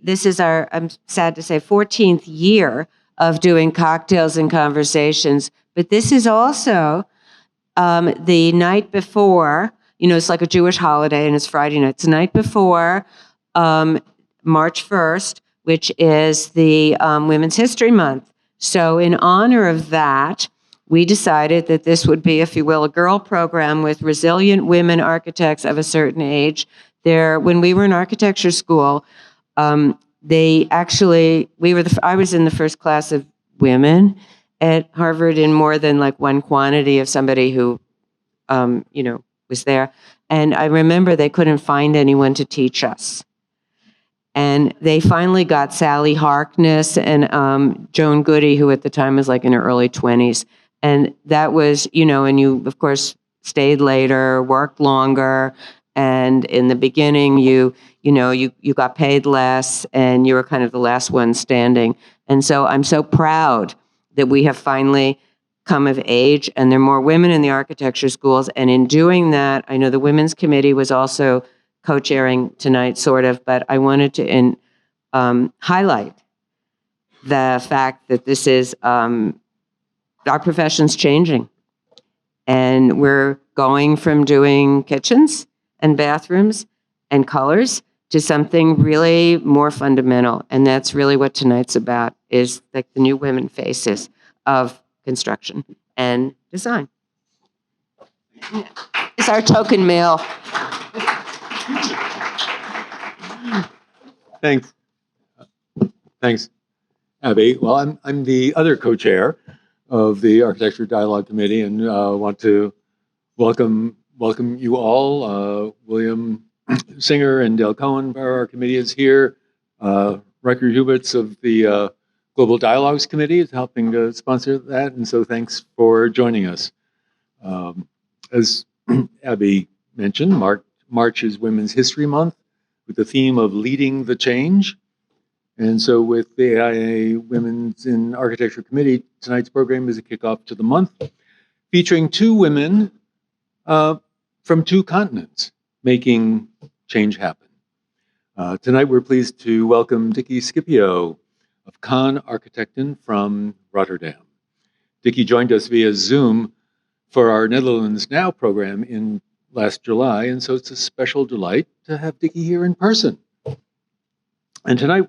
this is our, I'm sad to say, 14th year of doing cocktails and conversations. But this is also the night before, it's like a Jewish holiday and it's Friday night. It's the night before March 1st, which is the Women's History Month. So in honor of that, we decided that this would be, if you will, a girl program with resilient women architects of a certain age. When we were in architecture school, they actually, I was in the first class of women at Harvard in more than like one quantity of somebody who, was there. And I remember they couldn't find anyone to teach us. And they finally got Sally Harkness and Joan Goody, who at the time was like in her early 20s. And that was, and you, of course, stayed later, worked longer. And in the beginning, you got paid less and you were kind of the last one standing. And so I'm so proud that we have finally come of age and there are more women in the architecture schools. And in doing that, I know the Women's Committee was also co-chairing tonight, sort of, but I wanted to highlight the fact that this is, our profession's changing. And we're going from doing kitchens and bathrooms and colors to something really more fundamental. And that's really what tonight's about, is like the new women faces of construction and design. It's our token male. Thanks, Abby. Well, I'm the other co-chair of the Architecture Dialogue Committee, and want to welcome you all. William Singer and Dale Cohen, our committee, is here. Riker Huberts of the Global Dialogues Committee is helping to sponsor that, and so thanks for joining us. As Abby mentioned, March is Women's History Month, with the theme of leading the change. And so with the AIA Women's in Architecture Committee, tonight's program is a kickoff to the month, featuring two women from two continents making change happen. Tonight we're pleased to welcome Dikkie Scipio of KAAN Architecten from Rotterdam. Dikkie joined us via Zoom for our Netherlands Now program in last July, and so it's a special delight to have Dikkie here in person. And tonight,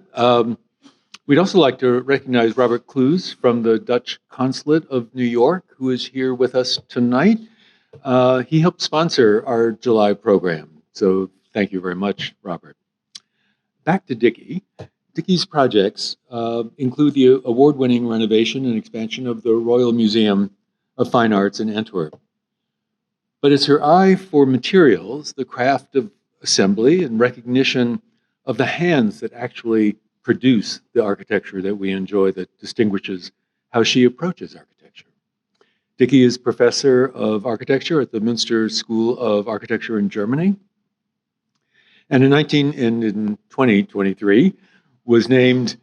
we'd also like to recognize Robert Kloos from the Dutch Consulate of New York, who is here with us tonight. He helped sponsor our July program, so thank you very much, Robert. Back to Dikkie. Dikkie's projects include the award-winning renovation and expansion of the Royal Museum of Fine Arts in Antwerp. But it's her eye for materials, the craft of assembly, and recognition of the hands that actually produce the architecture that we enjoy, that distinguishes how she approaches architecture. Dikkie is professor of architecture at the Münster School of Architecture in Germany. And in 2023, was named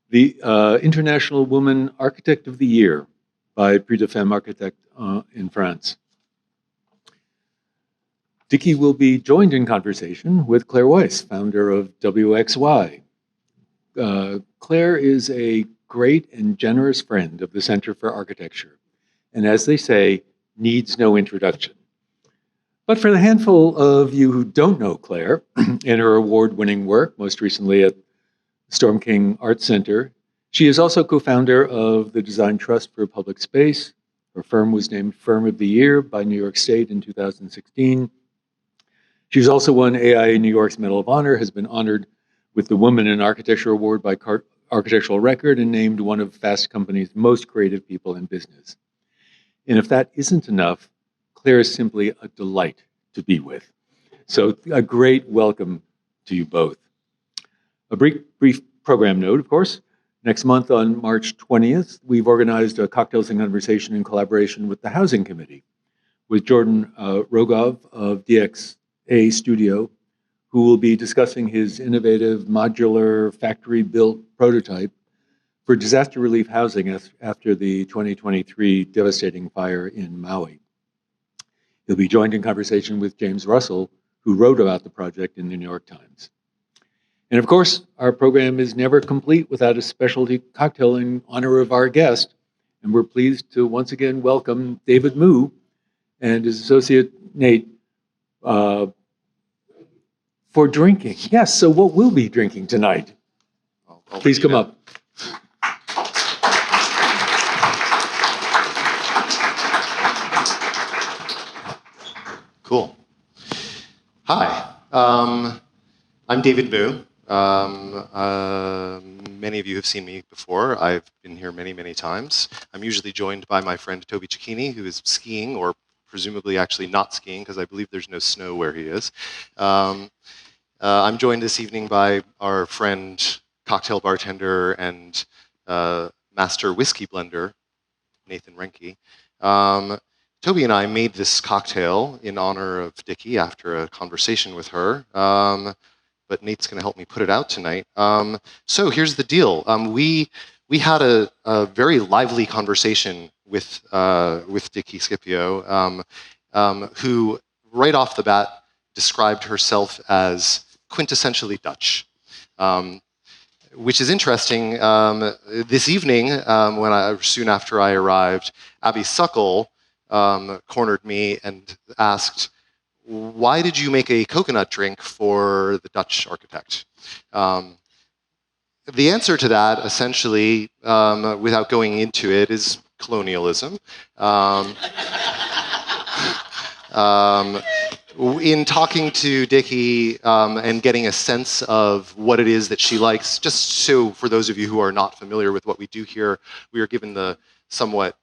the International Woman Architect of the Year by Prix de Femme Architecte in France. Dikkie will be joined in conversation with Claire Weisz, founder of WXY. Claire is a great and generous friend of the Center for Architecture, and as they say, needs no introduction. But for the handful of you who don't know Claire and her award-winning work, most recently at Storm King Arts Center, she is also co-founder of the Design Trust for Public Space. Her firm was named Firm of the Year by New York State in 2016. She's also won AIA New York's Medal of Honor, has been honored with the Woman in Architecture Award by Architectural Record, and named one of Fast Company's most creative people in business. And if that isn't enough, Claire is simply a delight to be with. So a great welcome to you both. A brief program note, of course. Next month on March 20th, we've organized a cocktails and conversation in collaboration with the Housing Committee, with Jordan Rogov of DXA Studio, who will be discussing his innovative modular factory-built prototype for disaster relief housing after the 2023 devastating fire in Maui. He'll be joined in conversation with James Russell, who wrote about the project in the New York Times. And of course, our program is never complete without a specialty cocktail in honor of our guest. And we're pleased to once again welcome David Moo and his associate Nate for drinking. Yes, so what we'll be drinking tonight. Please come up. Cool. Hi, I'm David Moo. Many of you have seen me before. I've been here many, many times. I'm usually joined by my friend Toby Cicchini, who is skiing, or presumably actually not skiing, because I believe there's no snow where he is. I'm joined this evening by our friend, cocktail bartender, and master whiskey blender, Nathan Renke. Toby and I made this cocktail in honor of Dikkie after a conversation with her, but Nate's going to help me put it out tonight. So here's the deal. We had a very lively conversation with Dikkie Scipio, who right off the bat described herself as quintessentially Dutch. Which is interesting. This evening, soon after I arrived, Abby Suckle cornered me and asked, "Why did you make a coconut drink for the Dutch architect?" The answer to that, essentially, without going into it, is colonialism. In talking to Dikkie and getting a sense of what it is that she likes, just so for those of you who are not familiar with what we do here, we are given the somewhat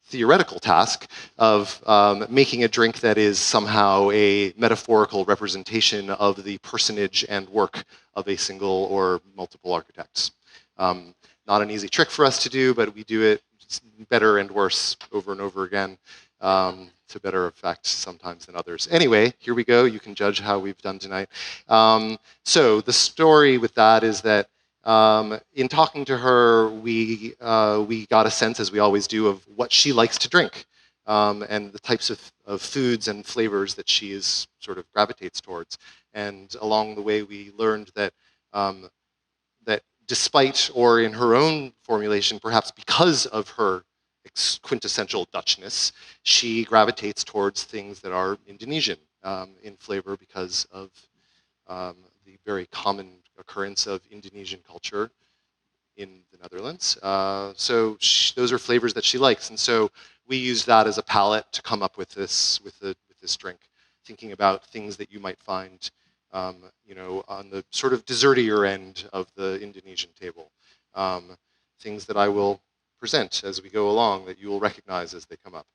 theoretical task of making a drink that is somehow a metaphorical representation of the personage and work of a single or multiple architects. Not an easy trick for us to do, but we do it better and worse over and over again. To better effect sometimes than others. Anyway, here we go. You can judge how we've done tonight. So the story with that is that in talking to her, we got a sense, as we always do, of what she likes to drink and the types of foods and flavors that she is sort of gravitates towards. And along the way, we learned that that despite, or in her own formulation, perhaps because of her quintessential Dutchness, she gravitates towards things that are Indonesian in flavor because of the very common occurrence of Indonesian culture in the Netherlands. So those are flavors that she likes, and so we use that as a palette to come up with this drink, thinking about things that you might find, you know, on the sort of dessertier end of the Indonesian table, things that I will present as we go along that you will recognize as they come up.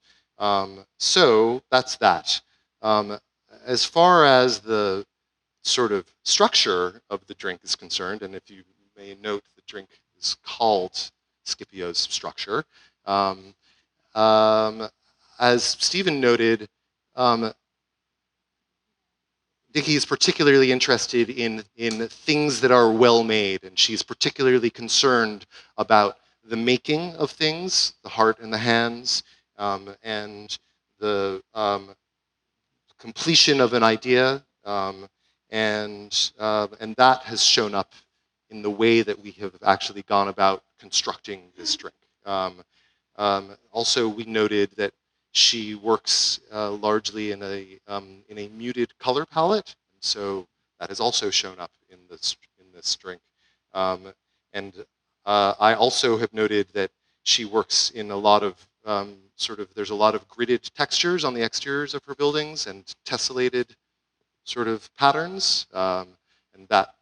So that's that. As far as the sort of structure of the drink is concerned, and if you may note, the drink is called Scipio's structure. As Stephen noted, Dikkie is particularly interested in things that are well made, and she's particularly concerned about the making of things, the heart and the hands, and the completion of an idea, and that has shown up in the way that we have actually gone about constructing this drink. Also, we noted that she works largely in a muted color palette, and so that has also shown up in this drink. I also have noted that she works in a lot of there's a lot of gridded textures on the exteriors of her buildings and tessellated sort of patterns, and that,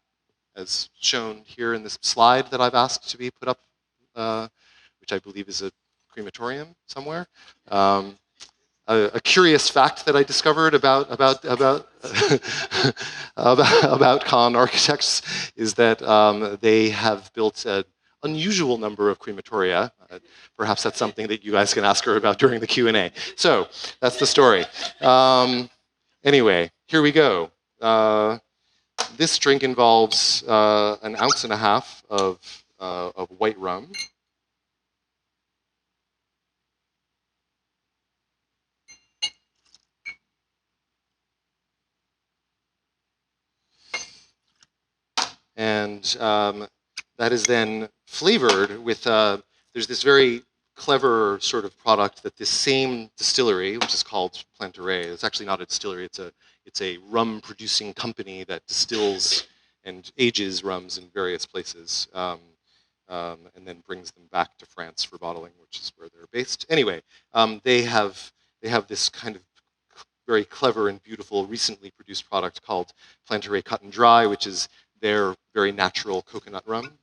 as shown here in this slide that I've asked to be put up, which I believe is a crematorium somewhere. A curious fact that I discovered about KAAN Architects is that they have built an unusual number of crematoria. Perhaps that's something that you guys can ask her about during the Q&A. So that's the story. Anyway, here we go. This drink involves 1.5 ounces of white rum. And that is then flavored with, there's this very clever sort of product that this same distillery, which is called Plantaray, it's actually not a distillery, it's a rum producing company that distills and ages rums in various places, and then brings them back to France for bottling, which is where they're based. Anyway, they have this kind of very clever and beautiful recently produced product called Plantaray Cut and Dry, which is their very natural coconut rum,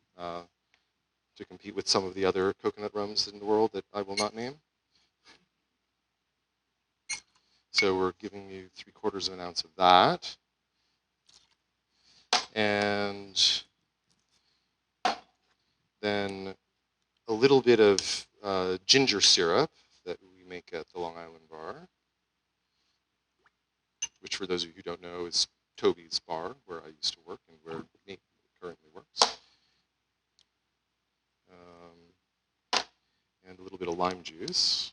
to compete with some of the other coconut rums in the world that I will not name. So we're giving you 3/4 of an ounce of that. And then a little bit of ginger syrup that we make at the Long Island bar, which for those of you who don't know is Toby's bar, where I used to work and where Nate currently works. And a little bit of lime juice.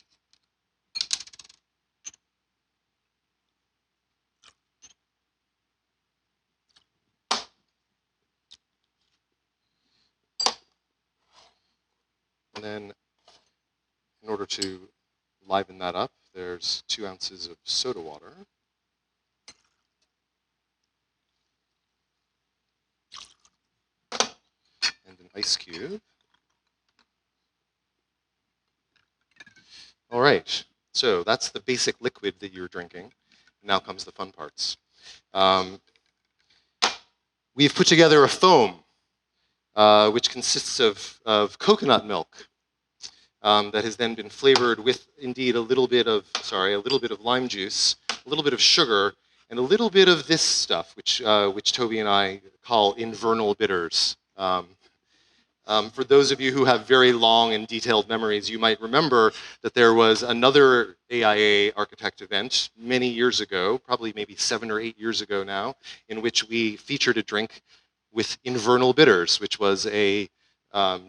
And then in order to liven that up, there's 2 ounces of soda water. And an ice cube. All right, so that's the basic liquid that you're drinking. Now comes the fun parts. We've put together a foam, which consists of coconut milk that has then been flavored with, indeed, a little bit of lime juice, a little bit of sugar, and a little bit of this stuff, which Toby and I call invernal bitters. For those of you who have very long and detailed memories, you might remember that there was another AIA Architect event many years ago, probably maybe 7 or 8 years ago now, in which we featured a drink with invernal bitters, which was a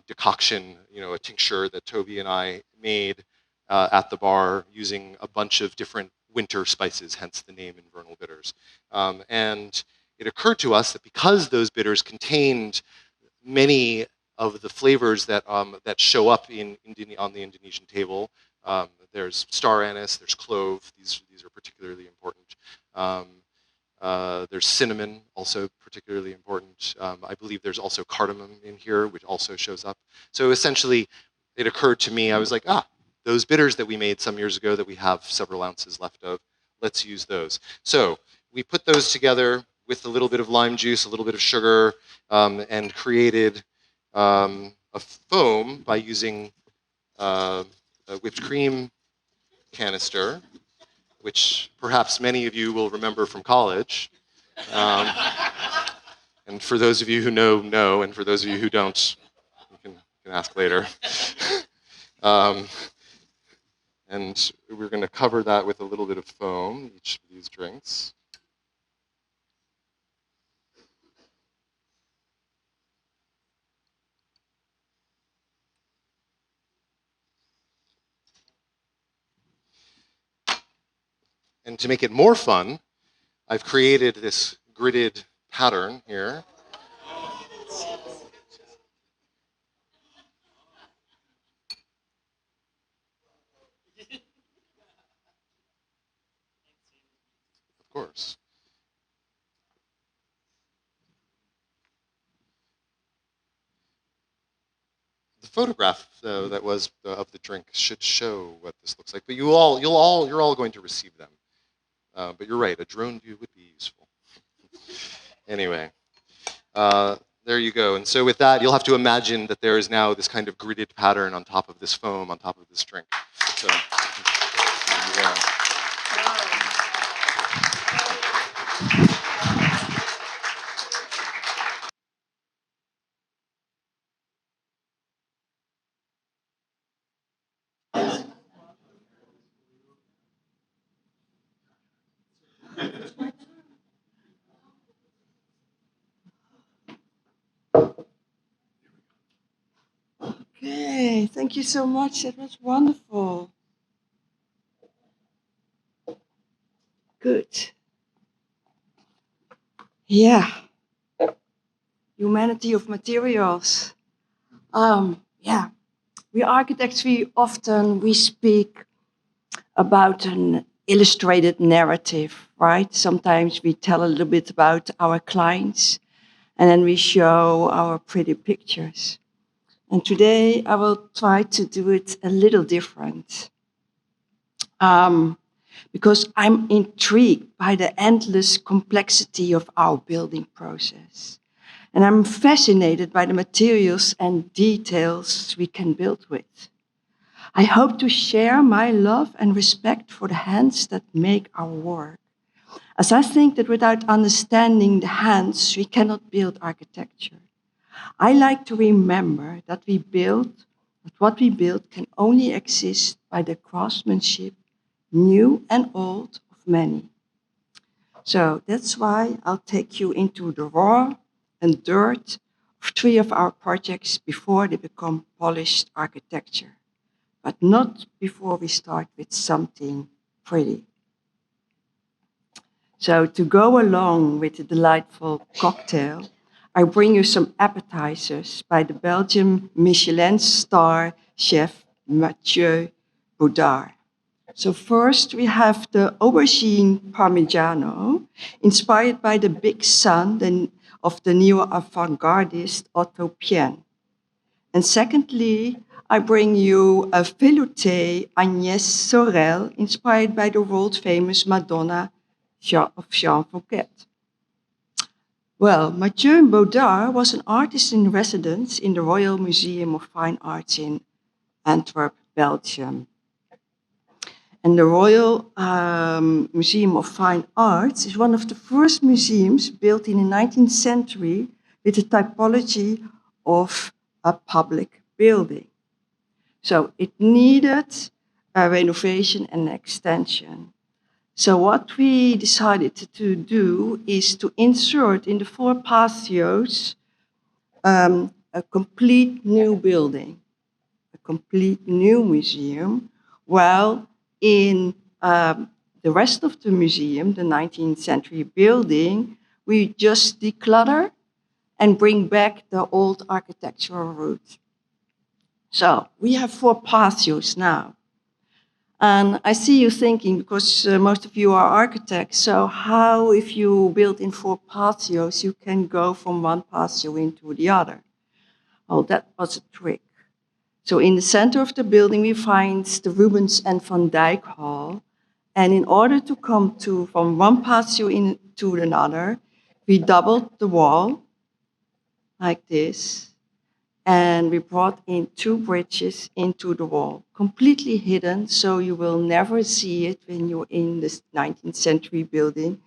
decoction, a tincture that Toby and I made at the bar using a bunch of different winter spices, hence the name invernal bitters. And it occurred to us that because those bitters contained many of the flavors that that show up on the Indonesian table. There's star anise, there's clove. These are particularly important. There's cinnamon, also particularly important. I believe there's also cardamom in here, which also shows up. So essentially, it occurred to me, I was like, those bitters that we made some years ago that we have several ounces left of, let's use those. So we put those together with a little bit of lime juice, a little bit of sugar, and created a foam by using a whipped cream canister, which perhaps many of you will remember from college. And for those of you who know, and for those of you who don't, you can ask later. And we're going to cover that with a little bit of foam, each of these drinks. And to make it more fun, I've created this gridded pattern here. Of course. The photograph that was of the drink should show what this looks like, but you're all going to receive them. But you're right, a drone view would be useful. Anyway, there you go. And so with that, you'll have to imagine that there is now this kind of gridded pattern on top of this foam, on top of this drink. So, yeah. Okay, thank you so much. It was wonderful. Good. Yeah. You humanity of materials. Yeah, we architects, we speak about an illustrated narrative, right? Sometimes we tell a little bit about our clients, and then we show our pretty pictures. And today I will try to do it a little different. Because I'm intrigued by the endless complexity of our building process. And I'm fascinated by the materials and details we can build with. I hope to share my love and respect for the hands that make our work, as I think that without understanding the hands, we cannot build architecture. I like to remember that what we build can only exist by the craftsmanship, new and old, of many. So that's why I'll take you into the raw and dirt of 3 of our projects before they become polished architecture, but not before we start with something pretty. So to go along with the delightful cocktail, I bring you some appetizers by the Belgian Michelin star chef Mathieu Baudard. So first we have the aubergine parmigiano, inspired by the big son of the neo-avant-gardist Otto Pien. And secondly, I bring you a velouté Agnès Sorel, inspired by the world-famous Madonna of Jean Fouquet. Well, Mathieu Baudard was an artist in residence in the Royal Museum of Fine Arts in Antwerp, Belgium. And the Royal Museum of Fine Arts is one of the first museums built in the 19th century with the typology of a public building. So it needed a renovation and extension. So what we decided to do is to insert in the 4 patios a complete new building, a complete new museum, while in the rest of the museum, the 19th century building, we just declutter and bring back the old architectural roots. So we have 4 patios now. And I see you thinking, because most of you are architects, so how, if you build in 4 patios, you can go from one patio into the other? Well, that was a trick. So in the center of the building, we find the Rubens and Van Dyck Hall. And in order to come from one patio into another, we doubled the wall like this. And we brought in 2 bridges into the wall, completely hidden, so you will never see it when you're in this 19th century building.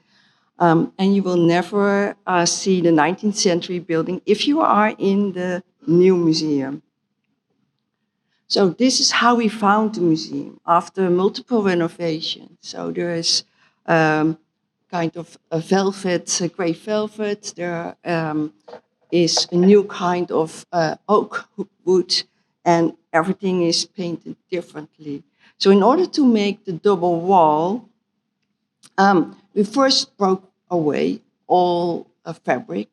And you will never see the 19th century building if you are in the new museum. So this is how we found the museum after multiple renovations. So there is kind of a velvet, gray velvet. There is a new kind of oak wood, and everything is painted differently. So in order to make the double wall, we first broke away all fabric,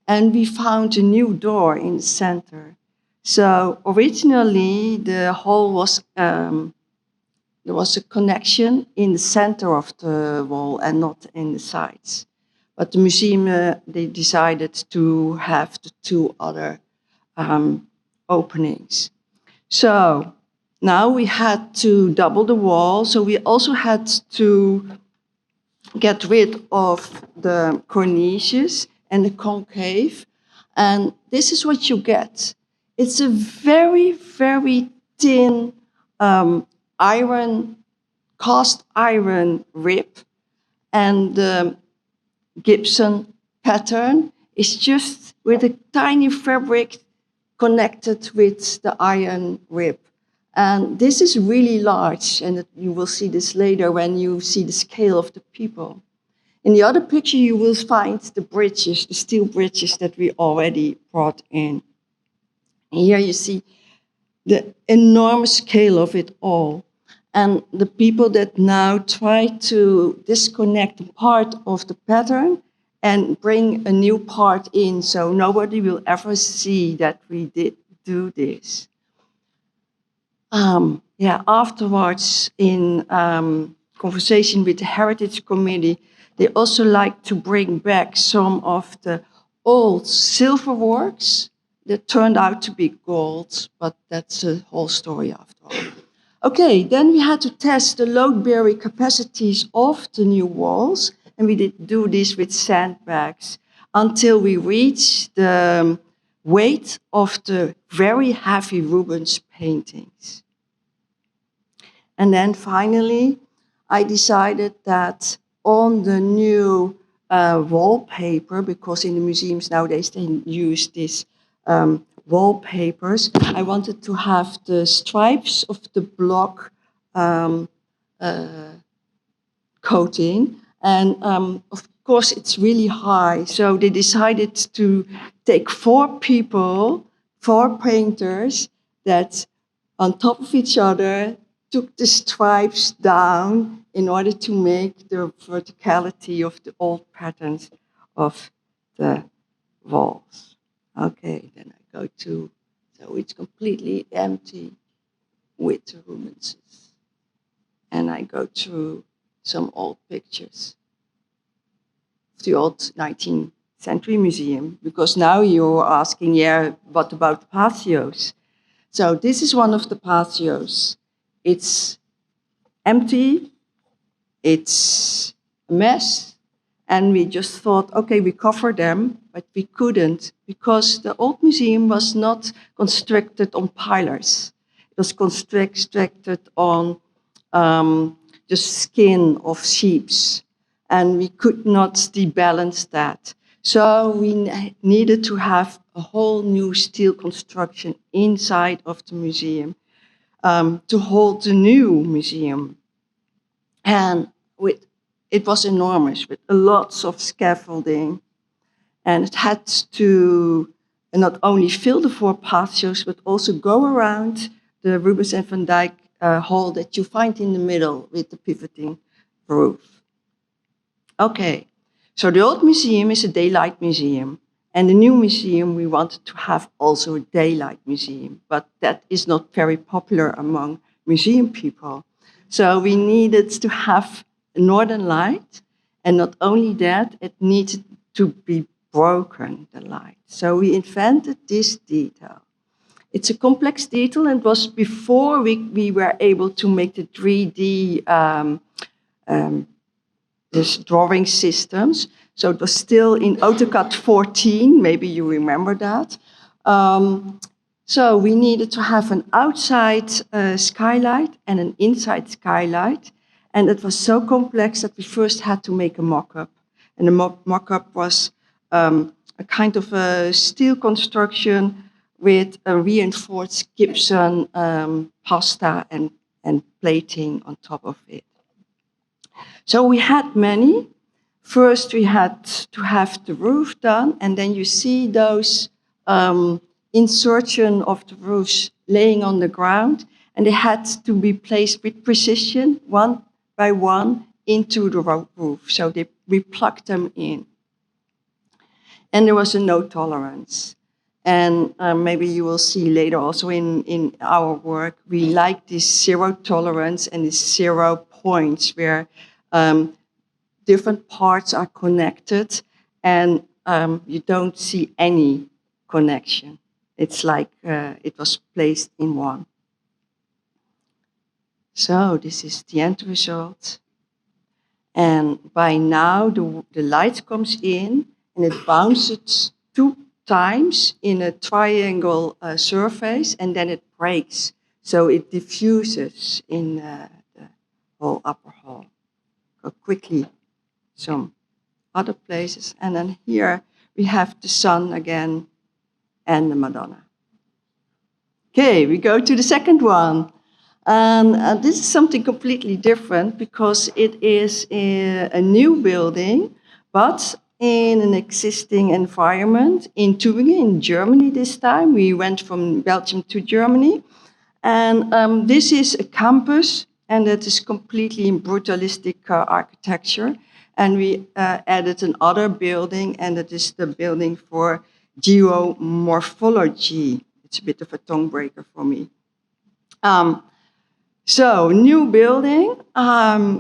and we found a new door in the center. So originally the hall was, there was a connection in the center of the wall and not in the sides. But the museum, they decided to have the 2 other openings. So now we had to double the wall. So we also had to get rid of the cornices and the concave. And this is what you get. It's a very, very thin cast iron rib. And Gibson pattern is just with a tiny fabric connected with the iron rib. And this is really large, and you will see this later when you see the scale of the people. In the other picture, you will find the bridges, the steel bridges that we already brought in. And here you see the enormous scale of it all. And the people that now try to disconnect part of the pattern and bring a new part in, so nobody will ever see that we did do this. Yeah, afterwards, in conversation with the Heritage Committee, they also like to bring back some of the old silver works that turned out to be gold, but that's a whole story after all. Okay, then we had to test the load-bearing capacities of the new walls, and we did do this with sandbags until we reached the weight of the very heavy Rubens paintings. And then finally, I decided that on the new wallpaper, because in the museums nowadays they use these wallpapers, I wanted to have the stripes of the block coating. And of course, it's really high. So they decided to take 4 people, 4 painters, that on top of each other took the stripes down in order to make the verticality of the old patterns of the walls. Okay, then I go to, so it's completely empty with the Rubenses. And I go through some old pictures of the old 19th century museum, because now you're asking, yeah, what about the patios? So this is one of the patios. It's empty, it's a mess, and we just thought, okay, we cover them, but we couldn't, because the old museum was not constructed on pillars. It was constructed on the skin of sheep, and we could not debalance that. So we needed to have a whole new steel construction inside of the museum to hold the new museum. And it was enormous, with lots of scaffolding. And it had to not only fill the 4 patios, but also go around the Rubens and Van Dyck hall that you find in the middle with the pivoting roof. Okay, so the old museum is a daylight museum. And the new museum, we wanted to have also a daylight museum, but that is not very popular among museum people. So we needed to have a northern light, and not only that, it needed to be broken, the light. So we invented this detail. It's a complex detail, and it was before we were able to make the 3D this drawing systems. So it was still in AutoCAD 14, maybe you remember that. So we needed to have an outside skylight and an inside skylight. And it was so complex that we first had to make a mock-up. And the mock-up was a kind of a steel construction with a reinforced gypsum pasta and plating on top of it. So we had many. First, we had to have the roof done, and then you see those insertion of the roofs laying on the ground, and they had to be placed with precision, one by one, into the roof. So we plugged them in. And there was a no tolerance. And maybe you will see later also in our work, we like this 0 tolerance and this 0 points where different parts are connected and you don't see any connection. It's like it was placed in one. So this is the end result. And by now the light comes in and it bounces 2 times in a triangle surface, and then it breaks. So it diffuses in the whole upper hall. Go quickly some other places. And then here we have the sun again and the Madonna. Okay, we go to the second one. And this is something completely different because it is a new building, but in an existing environment in Tübingen, in Germany this time. We went from Belgium to Germany. And this is a campus, and it is completely in brutalistic architecture. And we added another building, and that is the building for geomorphology. It's a bit of a tongue breaker for me. So, new building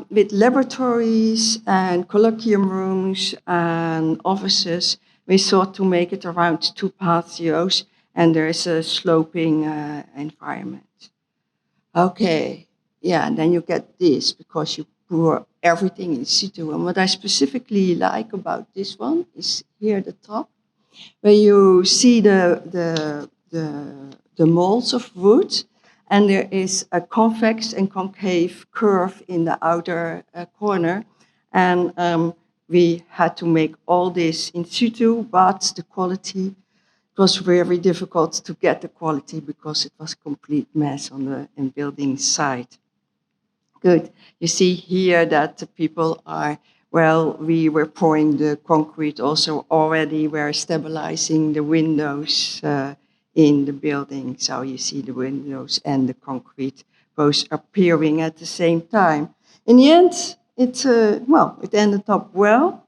with laboratories and colloquium rooms and offices. We thought to make it around 2 patios, and there is a sloping environment. Okay, yeah, and then you get this because you pour everything in situ. And what I specifically like about this one is here at the top, where you see the molds of wood, and there is a convex and concave curve in the outer corner. And we had to make all this in situ, but the quality, it was very difficult to get the quality because it was a complete mess on the building site. Good. You see here that the people are, well, we were pouring the concrete also already. We're stabilizing the windows in the building. So you see the windows and the concrete both appearing at the same time. In the end, it ended up well.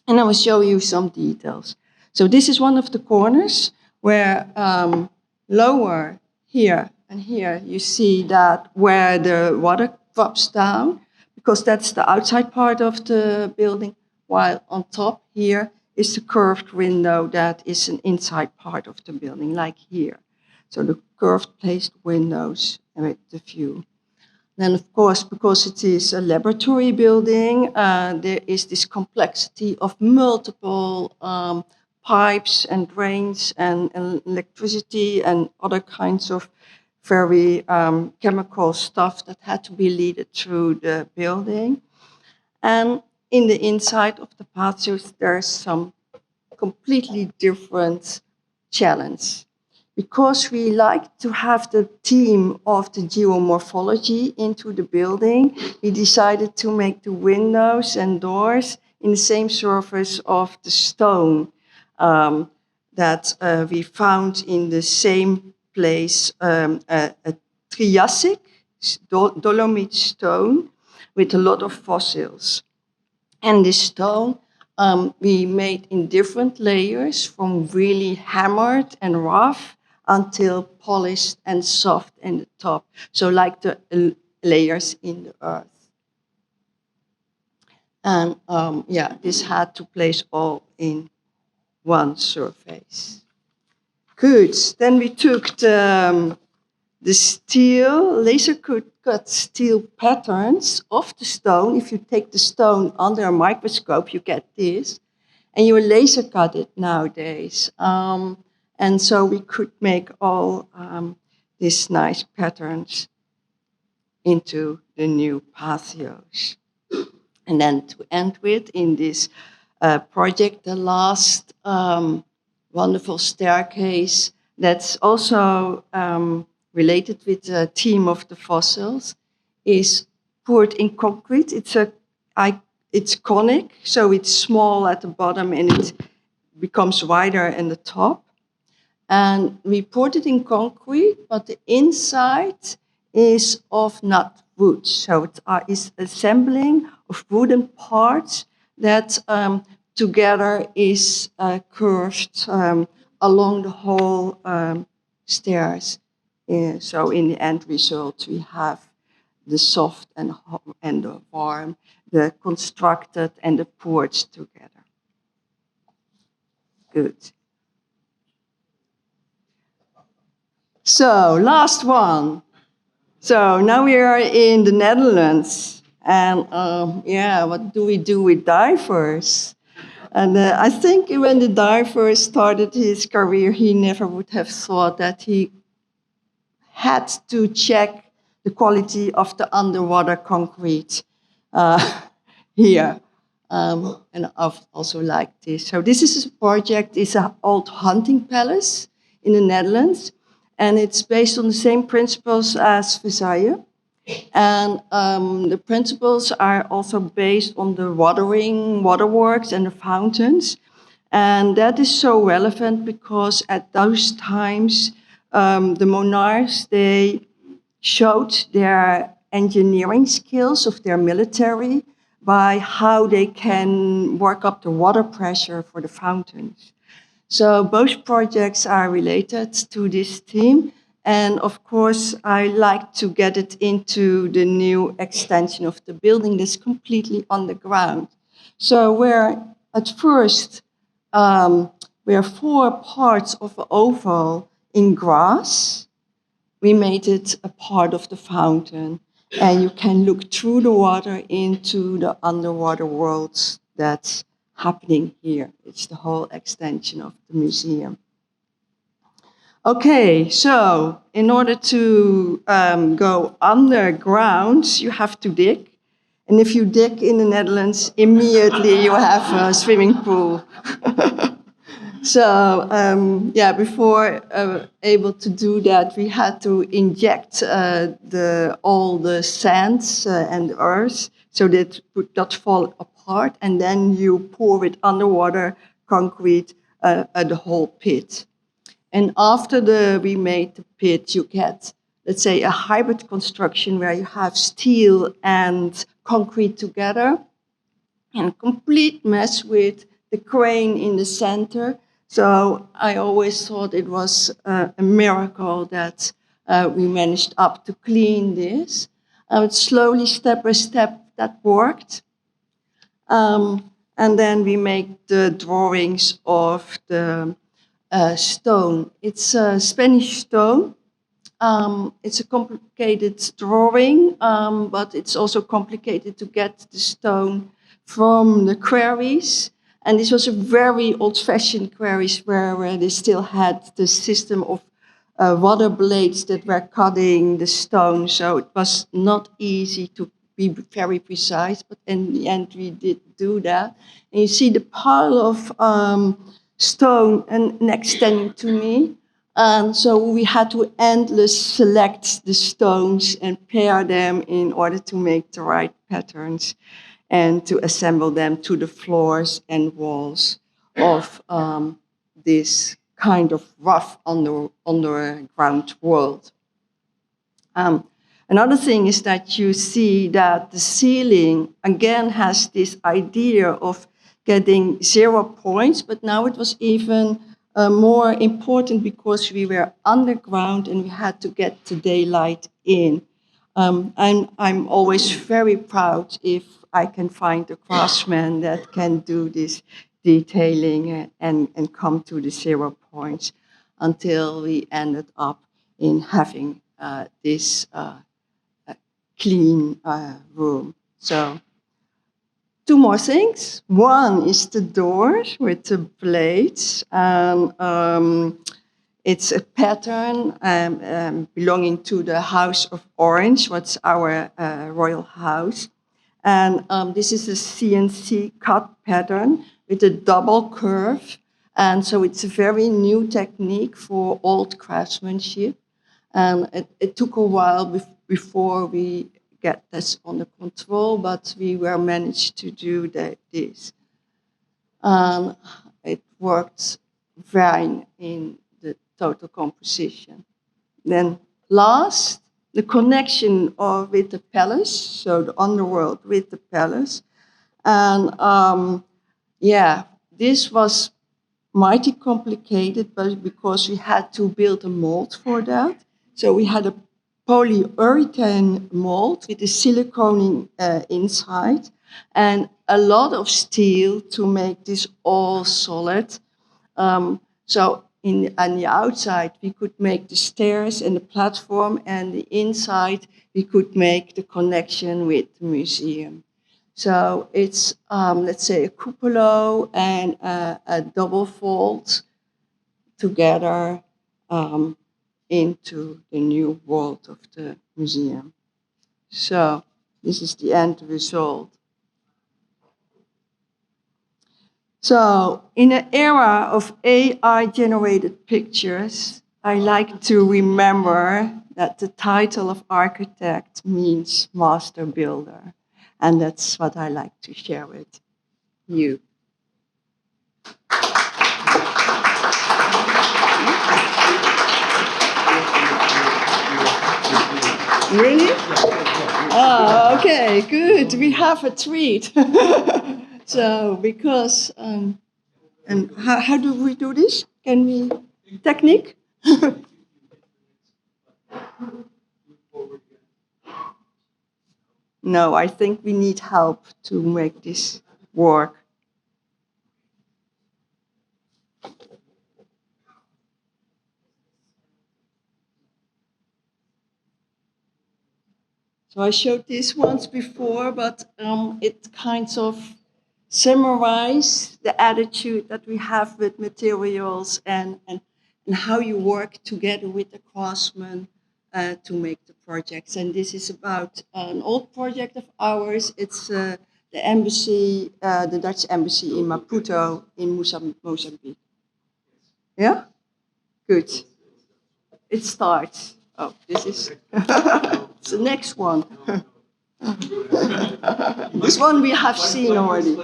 And I will show you some details. So this is one of the corners where lower here and here you see that where the water drops down, because that's the outside part of the building, while on top here is the curved window that is an inside part of the building, like here. So the curved placed windows with the view. Then, of course, because it is a laboratory building, there is this complexity of multiple pipes and drains and electricity and other kinds of very chemical stuff that had to be leaded through the building. And in the inside of the patios, there's some completely different challenge. Because we like to have the theme of the geomorphology into the building, we decided to make the windows and doors in the same surface of the stone that we found in the same place, a Triassic dolomite stone with a lot of fossils. And this stone we made in different layers, from really hammered and rough until polished and soft in the top. So like the layers in the earth. And this had to place all in one surface. Good. Then we took the steel, laser cut steel patterns of the stone. If you take the stone under a microscope, you get this. And you laser cut it nowadays. And so we could make all these nice patterns into the new patios. And then to end with, in this project, the last wonderful staircase that's also related with the theme of the fossils is poured in concrete. It's conic, so it's small at the bottom and it becomes wider in the top. And we poured it in concrete, but the inside is of not wood. So it is assembling of wooden parts that together is curved along the whole stairs. So in the end result, we have the soft and the warm, the constructed and the poured together. Good. So, last one. So now we are in the Netherlands, and what do we do with divers? And I think when the diver started his career, he never would have thought that he had to check the quality of the underwater concrete here. And I've also liked this. So this is a project, it's an old hunting palace in the Netherlands. And it's based on the same principles as Versailles. And the principles are also based on the waterworks and the fountains. And that is so relevant because at those times, the monarchs, they showed their engineering skills of their military, by how they can work up the water pressure for the fountains. So both projects are related to this theme. And of course, I like to get it into the new extension of the building that's completely underground. So where at first, where 4 parts of the oval in grass, we made it a part of the fountain. And you can look through the water into the underwater worlds that's happening here. It's the whole extension of the museum. Okay, so in order to go underground, you have to dig. And if you dig in the Netherlands, immediately you have a swimming pool. So yeah, before able to do that, we had to inject all the sands and earth so that it would not fall apart, and then you pour it underwater concrete the whole pit. And after we made the pit, you get, let's say, a hybrid construction where you have steel and concrete together, and a complete mess with the crane in the center. So I always thought it was a miracle that we managed up to clean this. Slowly, step by step, that worked. And then we make the drawings of the stone. It's a Spanish stone. It's a complicated drawing, but it's also complicated to get the stone from the quarries. And this was a very old-fashioned quarries where they still had the system of water blades that were cutting the stone. So it was not easy to be very precise, but in the end we did do that. And you see the pile of stone and next standing to me. And so we had to endless select the stones and pair them in order to make the right patterns and to assemble them to the floors and walls of this kind of rough underground world. Another thing is that you see that the ceiling again has this idea of getting 0 points, but now it was even more important because we were underground and we had to get the daylight in. I'm always very proud if I can find a craftsman that can do this detailing and come to the 0 points until we ended up in having this clean room. So 2 more things. One is the doors with the blades. It's a pattern belonging to the House of Orange, what's our royal house. And this is a CNC cut pattern with a double curve. And so it's a very new technique for old craftsmanship. And it took a while before we get this under control, but we were managed to do this. It worked fine in the total composition. Then last, the connection with the palace, so the underworld with the palace. And yeah, this was mighty complicated, but because we had to build a mold for that. So we had a polyurethane mold with a silicone inside and a lot of steel to make this all solid. So on the outside, we could make the stairs and the platform, and the inside, we could make the connection with the museum. So it's, let's say, a cupola and a double fold together into the new world of the museum. So this is the end result. So in an era of AI-generated pictures, I like to remember that the title of architect means master builder. And that's what I like to share with you. Really? Oh, okay, good. We have a treat. So, because, and how do we do this? Can we, technique? No, I think we need help to make this work. So I showed this once before, but it kind of summarizes the attitude that we have with materials and how you work together with the craftsmen to make the projects. And this is about an old project of ours. It's the embassy, the Dutch embassy in Maputo in Mozambique. Yeah? Good. It starts. Oh, this is it's the next one. This one we have seen already.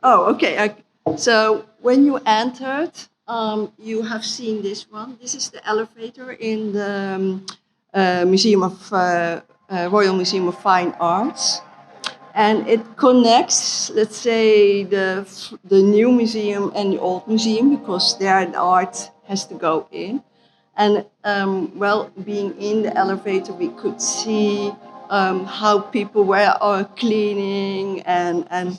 Oh, okay. So when you entered, you have seen this one. This is the elevator in the Museum of Royal Museum of Fine Arts, and it connects, let's say, the new museum and the old museum, because there the art has to go in. And well, being in the elevator, we could see how people were cleaning and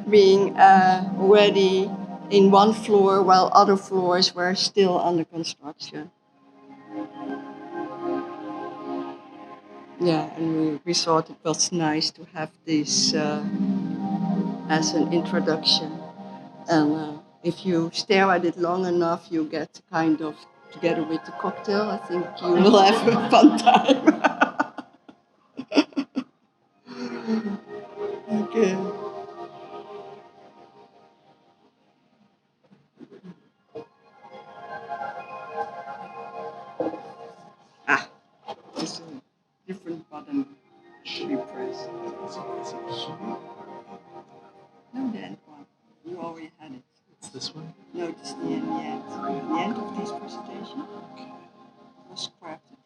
being ready in one floor while other floors were still under construction. Yeah, and we thought it was nice to have this as an introduction. And if you stare at it long enough, you get kind of, together with the cocktail, I think you will have a fun time. Okay. Ah, this is a different button to be pressed. No, the end one. You already had it. It's this one? No, it's the end. The end of this presentation was crafted.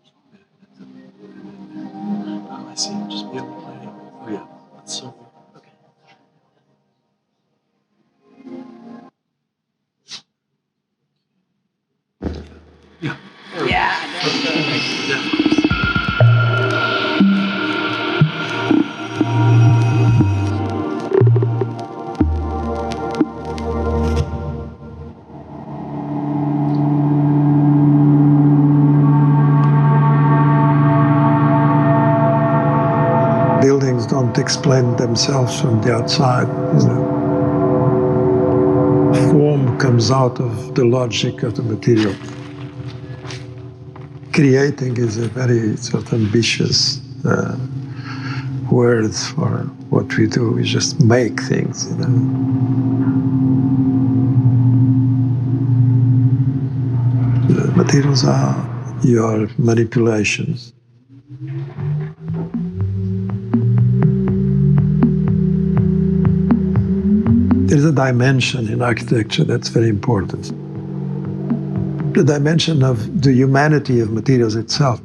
Oh, I see. Just be on the plane. Oh, yeah. That's so weird. Okay. Yeah. Yeah, that's perfect. Yeah, of course. Buildings don't explain themselves from the outside, you know. Form comes out of the logic of the material. Creating is a very sort of ambitious word for what we do. We just make things, you know. The materials are your manipulations. There's a dimension in architecture that's very important. The dimension of the humanity of materials itself.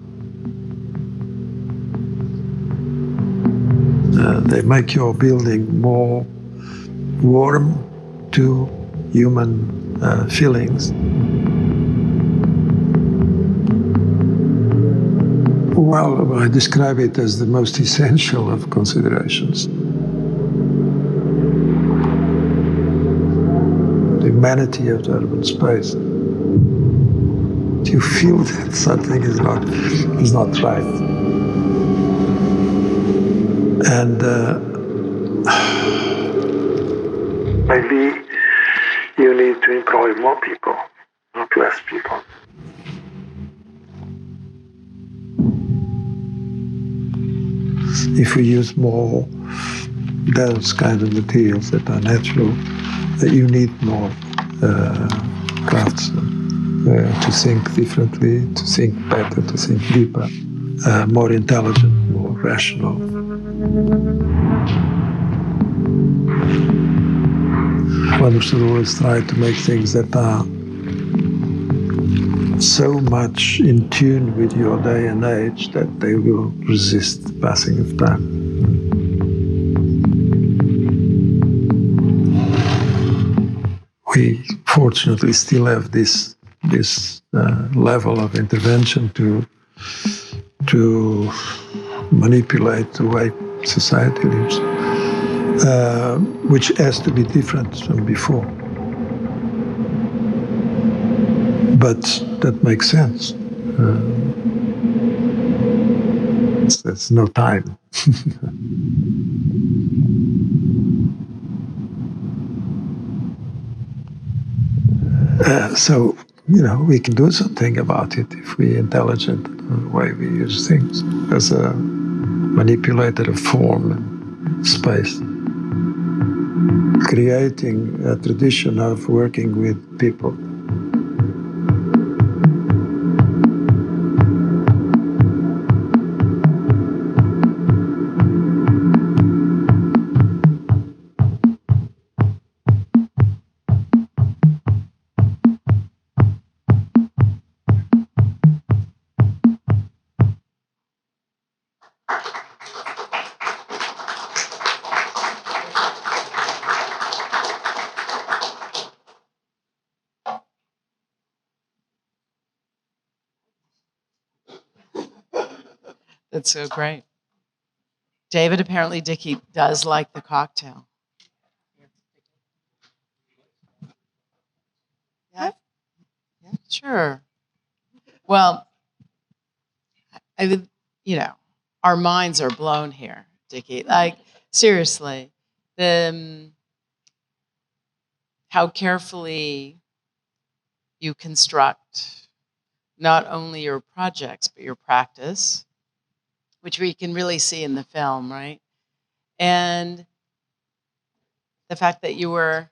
They make your building more warm to human feelings. Well, I describe it as the most essential of considerations. The humanity of the urban space. You feel that something is not right. And maybe you need to employ more people, not less people. If we use more those kind of materials that are natural, you need more craftsmen to think differently, to think better, to think deeper, more intelligent, more rational. One should always try to make things that are so much in tune with your day and age that they will resist the passing of time. We fortunately still have this level of intervention to manipulate the way society lives, which has to be different from before. But that makes sense. There's no time. So, we can do something about it if we're intelligent in the way we use things as a manipulator of form and space. Creating a tradition of working with people. That's so great. David, apparently Dikkie does like the cocktail. Yeah, sure. Well, our minds are blown here, Dikkie. Like, seriously, how carefully you construct not only your projects, but your practice, which we can really see in the film, right? And the fact that you were,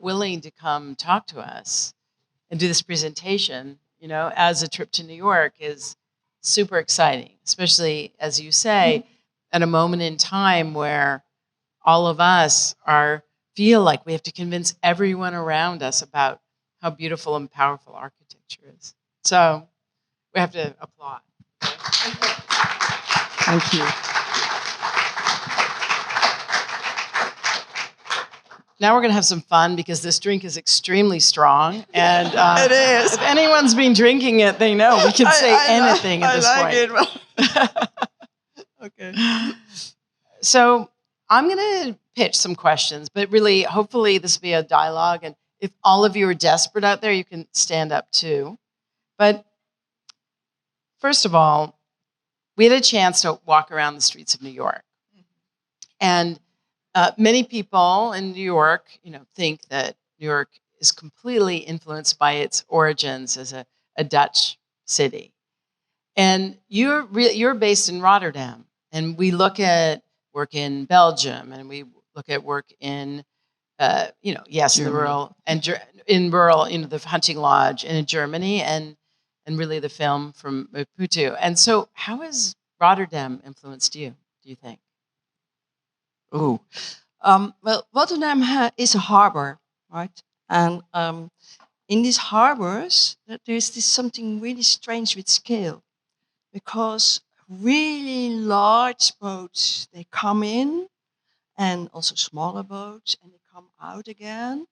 willing to come talk to us and do this presentation, as a trip to New York is super exciting, especially, as you say, at a moment in time where all of us feel like we have to convince everyone around us about how beautiful and powerful architecture is. So we have to applaud. Thank you. Now we're going to have some fun because this drink is extremely strong. And it is. If anyone's been drinking it, they know we can say anything at this point. Okay. So I'm going to pitch some questions, but really, hopefully this will be a dialogue. And if all of you are desperate out there, you can stand up too. But first of all, we had a chance to walk around the streets of New York. And many people in New York, think that New York is completely influenced by its origins as a Dutch city. And you're based in Rotterdam, and we look at work in Belgium, and we look at work in, in the rural and the hunting lodge in Germany, and really the film from Maputo. And so, how has Rotterdam influenced you? Do you think? Oh, well, Rotterdam is a harbor, right? And in these harbors, there's something really strange with scale, because really large boats, they come in, and also smaller boats, and they come out again.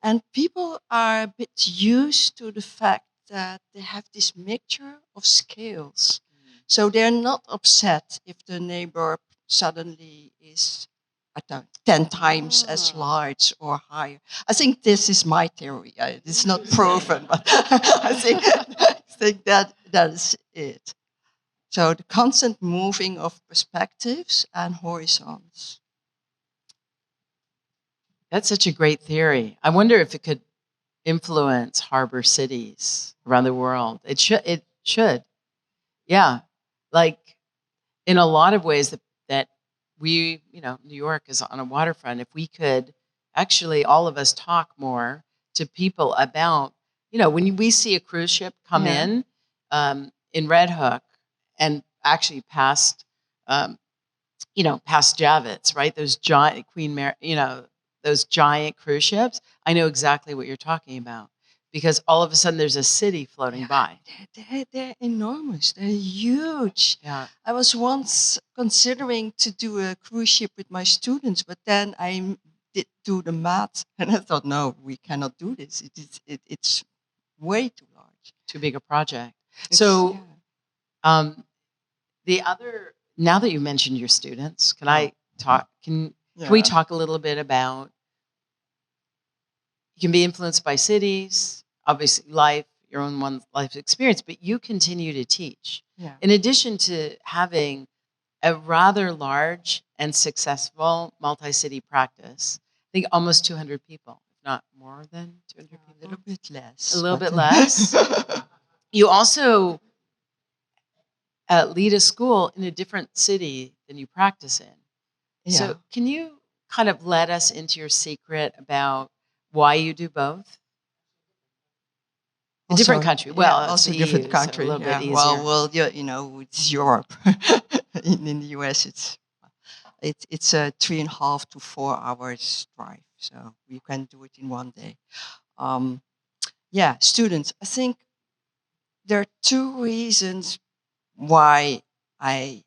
And people are a bit used to the fact that they have this mixture of scales. So they're not upset if the neighbor suddenly is 10 times as large or higher. I think this is my theory. It's not proven, but I think that is it. So the constant moving of perspectives and horizons. That's such a great theory. I wonder if it could influence harbor cities around the world. It should. Yeah. Like, in a lot of ways that we, New York is on a waterfront. If we could actually, all of us, talk more to people about, when we see a cruise ship come in Red Hook and actually past Javits, right? Those giant those giant cruise ships. I know exactly what you're talking about. because all of a sudden there's a city floating by. They're enormous. They're huge. Yeah. I was once considering to do a cruise ship with my students, but then I did do the math, and I thought, no, we cannot do this. It's way too large. Too big a project. It's- So, yeah. the other, now that you mentioned your students, can I talk? Can we Yeah. talk a little bit about? You can be influenced by cities, obviously life, your own life experience, but you continue to teach. Yeah. In addition to having a rather large and successful multi-city practice, I think almost 200 people, if not more than 200 people. A little bit less. A little but- bit less. You also lead a school in a different city than you practice in. Yeah. So can you kind of let us into your secret about why you do both? A different country. Well, it's also the different EU, so country. a little bit easier. Well, you know, it's Europe. in the US, it's 3.5 to 4 hours drive, so you can do it in one day. Yeah, students. I think there are two reasons why I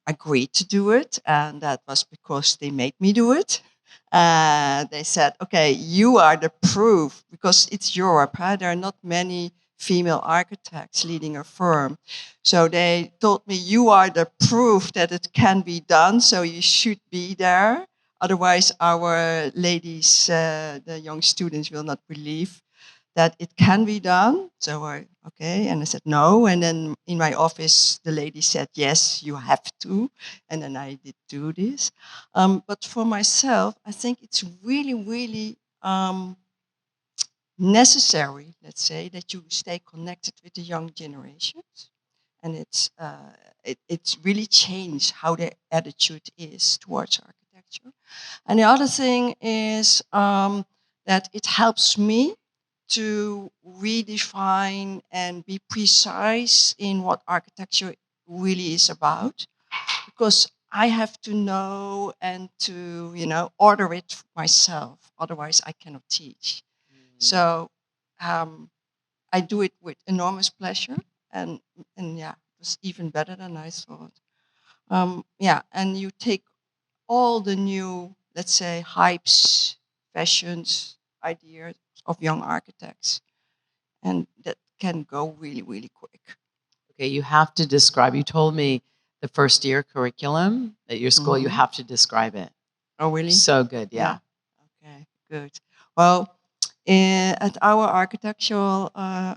agreed to do it, and that was because they made me do it. They said, okay, you are the proof, because it's Europe. Huh? There are not many female architects leading a firm. So they told me, you are the proof that it can be done, so you should be there. Otherwise, our ladies, the young students, will not believe that it can be done. So okay, and I said no. And then in my office, the lady said, yes, you have to. And then I did do this. But for myself, I think it's really, really necessary, let's say, that you stay connected with the young generations. And it's really changed how their attitude is towards architecture. And the other thing is that it helps me to redefine and be precise in what architecture really is about, because I have to know and to, order it myself. Otherwise, I cannot teach. So I do it with enormous pleasure, and yeah, it was even better than I thought. Yeah, and you take all the new, let's say, hypes, fashions, ideas of young architects, and that can go really, really quick. Okay, you have to describe. You told me the first year curriculum at your school. You Mhm. have to describe it. Oh, really? So good, yeah. Okay, good. Well, at our architectural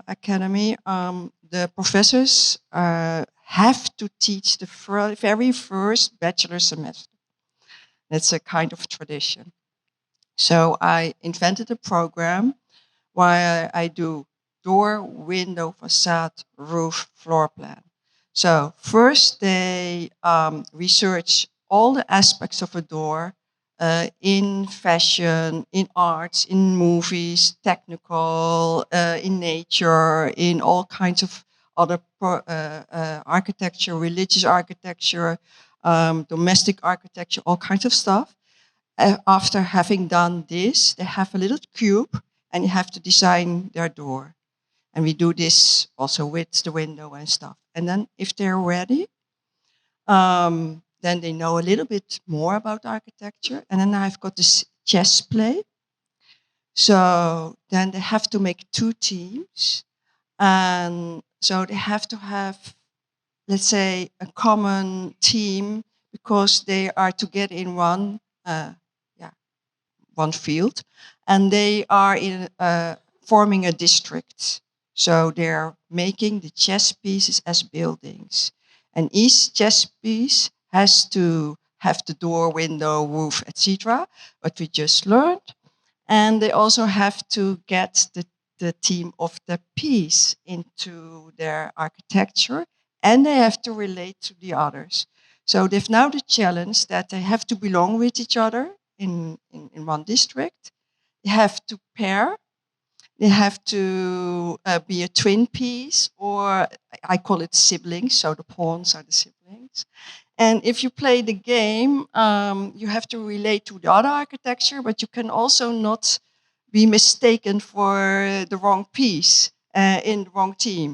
academy, the professors have to teach the very first bachelor semester. That's a kind of tradition. So I invented a program where I do door, window, facade, roof, floor plan. So first they research all the aspects of a door in fashion, in arts, in movies, technical, in nature, in all kinds of other architecture, religious architecture, domestic architecture, all kinds of stuff. After having done this, they have a little cube and you have to design their door. And we do this also with the window and stuff. And then if they're ready, then they know a little bit more about architecture. And then I've got this chess play. So then they have to make 2 teams. And so they have to have, let's say, a common team, because they are together in one field, and they are forming a district. So they're making the chess pieces as buildings, and each chess piece has to have the door, window, roof, etc. What we just learned, and they also have to get the theme of the piece into their architecture, and they have to relate to the others. So they've now the challenge that they have to belong with each other in one district. They have to pair. They have to be a twin piece, or I call it siblings. So the pawns are the siblings. And if you play the game, you have to relate to the other architecture, but you can also not be mistaken for the wrong piece in the wrong team.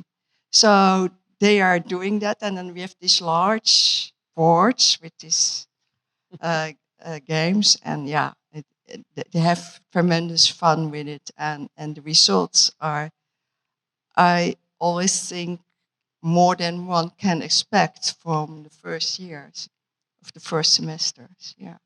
So they are doing that, and then we have these large boards with these games, and yeah, they have tremendous fun with it, and the results are, I always think, more than one can expect from the first years of the first semesters. Yeah.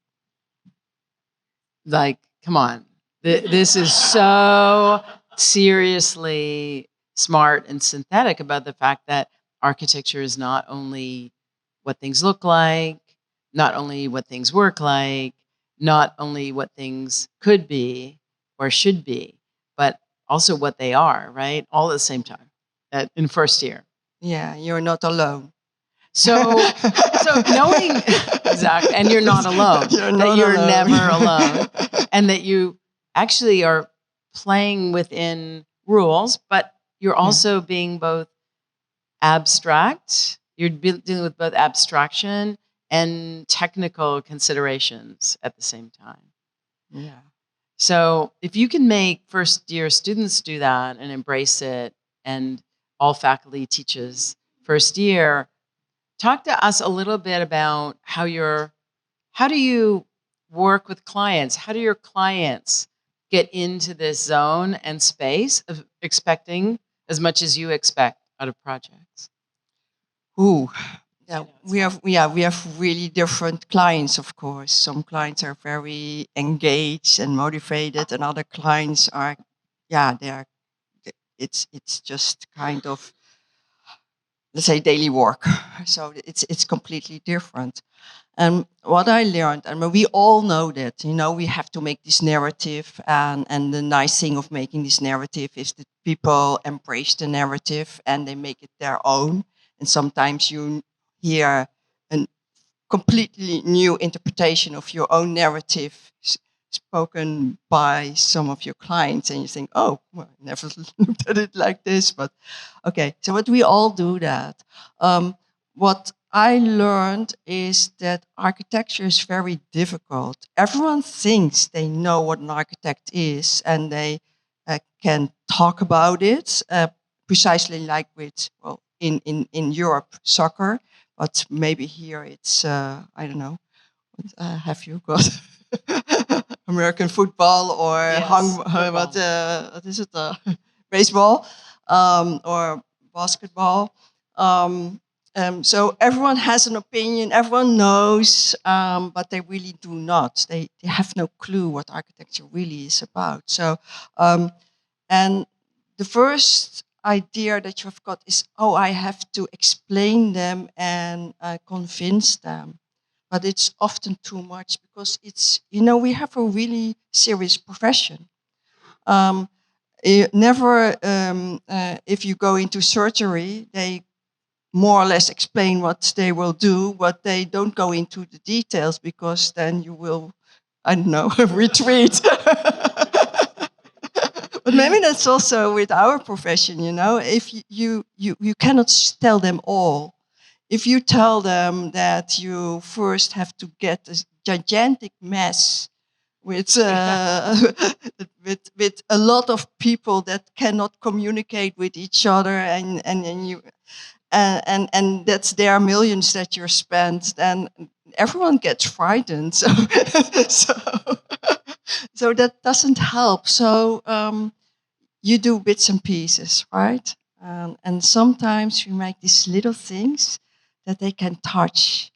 Like, come on. This is so seriously smart and synthetic about the fact that architecture is not only what things look like, not only what things work like, not only what things could be or should be, but also what they are, right? All at the same time in first year. Yeah, you're not alone. So knowing exactly, and you're not alone. You're alone. never alone, and that you actually are playing within rules, but you're also being both abstract. You're dealing with both abstraction and technical considerations at the same time. Yeah. So if you can make first year students do that and embrace it, and all faculty teaches first year, talk to us a little bit about how do you work with clients? How do your clients get into this zone and space of expecting as much as you expect out of projects? Ooh, yeah, we have really different clients, of course. Some clients are very engaged and motivated, and other clients are, it's just kind of, let's say, daily work. So it's completely different. And what I learned, and we all know that, we have to make this narrative, and the nice thing of making this narrative is that people embrace the narrative and they make it their own. And sometimes you hear a completely new interpretation of your own narrative spoken by some of your clients, and you think, oh, well, I never looked at it like this, but okay. So what we all do that. What I learned is that architecture is very difficult. Everyone thinks they know what an architect is, and they can talk about it precisely like with, well, in Europe, soccer, but maybe here it's, I don't know, have you got American football or Football. what is it, baseball or basketball? So everyone has an opinion, everyone knows, but they really do not. They have no clue what architecture really is about. So, and the first idea that you've got is, oh, I have to explain them and convince them. But it's often too much, because it's, we have a really serious profession. If you go into surgery, they more or less explain what they will do, but they don't go into the details, because then you will, I don't know, retreat. But maybe that's also with our profession, if you cannot tell them all. If you tell them that you first have to get a gigantic mess with with a lot of people that cannot communicate with each other, and that's their millions that you're spent, then everyone gets frightened. So so that doesn't help. So you do bits and pieces, right? And sometimes you make these little things that they can touch.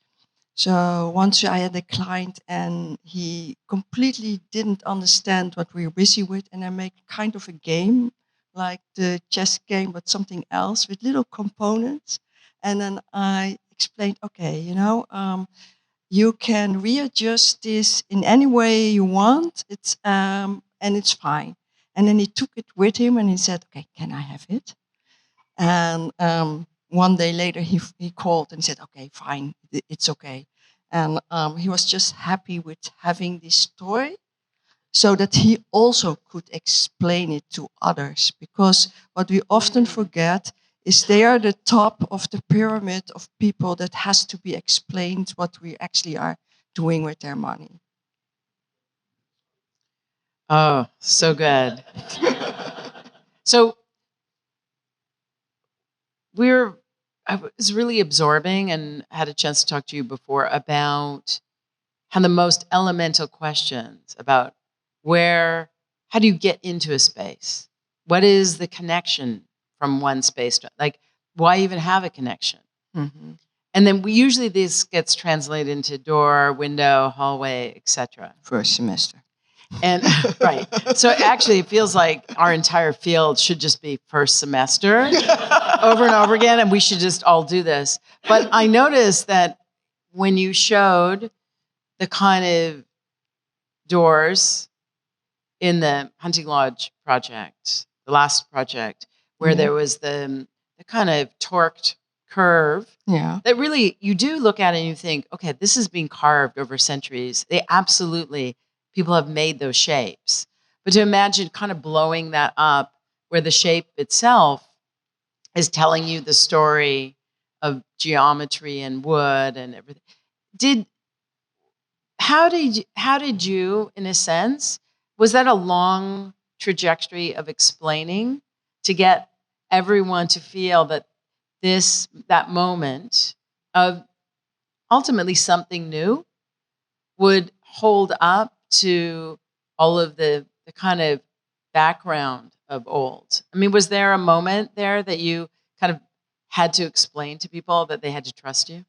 So once I had a client and he completely didn't understand what we were busy with, and I make kind of a game, like the chess game, but something else with little components. And then I explained, okay, you can readjust this in any way you want. And it's fine. And then he took it with him and he said, okay, can I have it? And one day later he called and said, okay, fine, it's okay. And he was just happy with having this toy, so that he also could explain it to others. Because what we often forget is they are the top of the pyramid of people that has to be explained what we actually are doing with their money. Oh, so good. So I was really absorbing and had a chance to talk to you before about how the most elemental questions about how do you get into a space? What is the connection from one space to, like, why even have a connection? Mm-hmm. And then usually this gets translated into door, window, hallway, etc. First semester. And right. So actually it feels like our entire field should just be first semester over and over again, and we should just all do this. But I noticed that when you showed the kind of doors in the Hunting Lodge project, the last project, where there was the kind of torqued curve, that really you do look at it and you think, okay, this is being carved over centuries. People have made those shapes. But to imagine kind of blowing that up where the shape itself is telling you the story of geometry and wood and everything. How did you, in a sense, was that a long trajectory of explaining to get everyone to feel that that moment of ultimately something new would hold up to all of the kind of background of old? I mean, was there a moment there that you kind of had to explain to people that they had to trust you?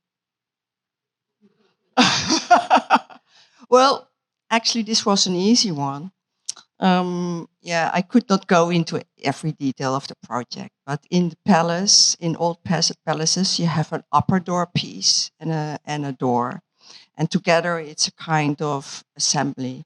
Well, actually, this was an easy one. I could not go into every detail of the project, but in the palace, in old palaces, you have an upper door piece and a door, and together it's a kind of assembly.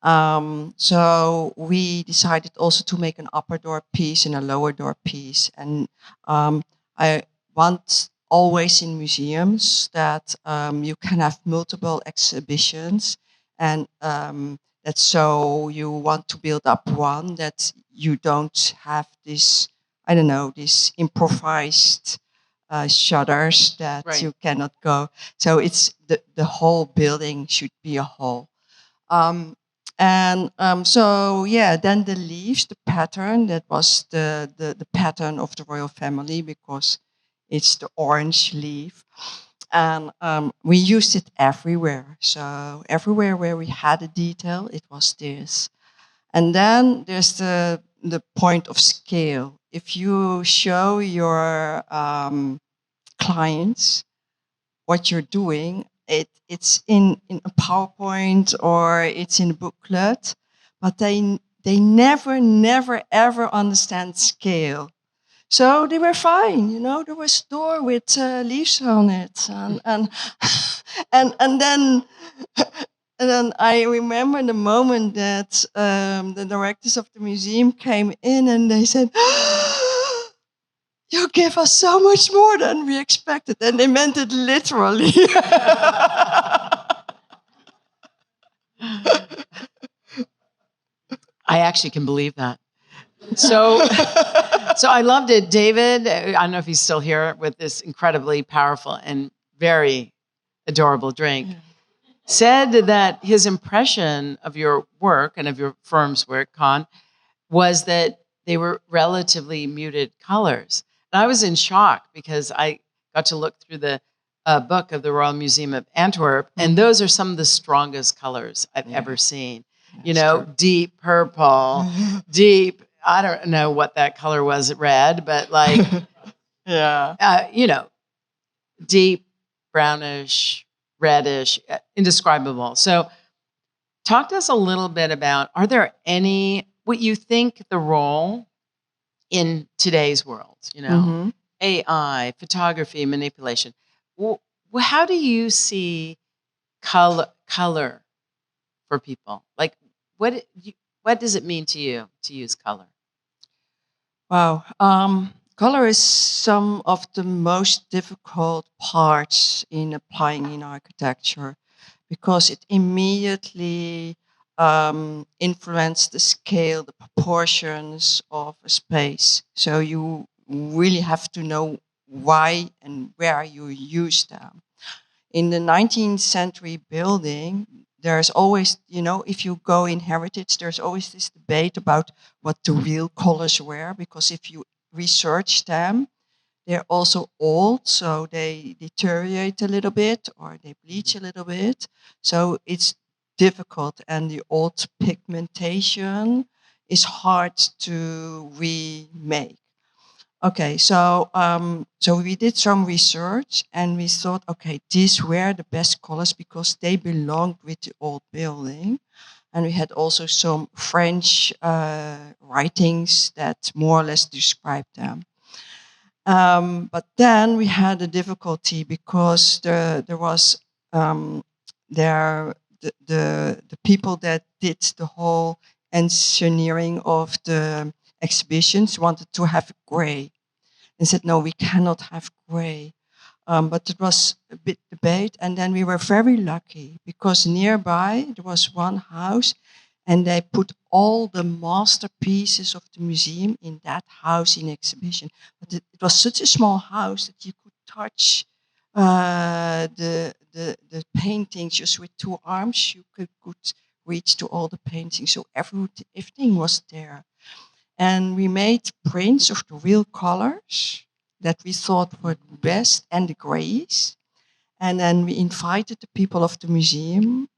So we decided also to make an upper door piece and a lower door piece, and I want always in museums that you can have multiple exhibitions, and that so you want to build up one that you don't have this, I don't know, this improvised shutters that Right. you cannot go. So it's the whole building should be a whole. Then the leaves, the pattern, that was the pattern of the royal family because it's the orange leaf. And we used it everywhere. So everywhere where we had a detail, it was this. And then there's the point of scale. If you show your clients what you're doing, it's in a PowerPoint or it's in a booklet, but they never ever understand scale. So they were fine, There was a door with leaves on it, and and then and then I remember the moment that the directors of the museum came in and they said, "You give us so much more than we expected," and they meant it literally. I actually can believe that. So I loved it. David, I don't know if he's still here with this incredibly powerful and very adorable drink, said that his impression of your work and of your firm's work, KAAN, was that they were relatively muted colors. And I was in shock because I got to look through the book of the Royal Museum of Antwerp, and those are some of the strongest colors I've ever seen. True. Deep purple, deep, I don't know what that color was, red, but like, deep brownish, reddish, indescribable. So talk to us a little bit about, are there what you think the role in today's world, AI, photography, manipulation, how do you see color for people? Like, what does it mean to you to use color? Wow. Color is some of the most difficult parts in applying in architecture because it immediately influences the scale, the proportions of a space. So you really have to know why and where you use them. In the 19th century building, there's always, if you go in heritage, there's always this debate about what the real colors were, because if you research them, they're also old, so they deteriorate a little bit or they bleach a little bit. So it's difficult, and the old pigmentation is hard to remake. Okay, so so we did some research and we thought, okay, these were the best colors because they belonged with the old building. And we had also some French writings that more or less described them. But then we had a difficulty because there was the people that did the whole engineering of the exhibitions wanted to have gray and said, no, we cannot have gray. But it was a bit debate, and then we were very lucky because nearby there was one house and they put all the masterpieces of the museum in that house in exhibition. But it was such a small house that you could touch the paintings just with two arms. You could reach to all the paintings, so everything was there. And we made prints of the real colors that we thought were the best and the grays. And then we invited the people of the museum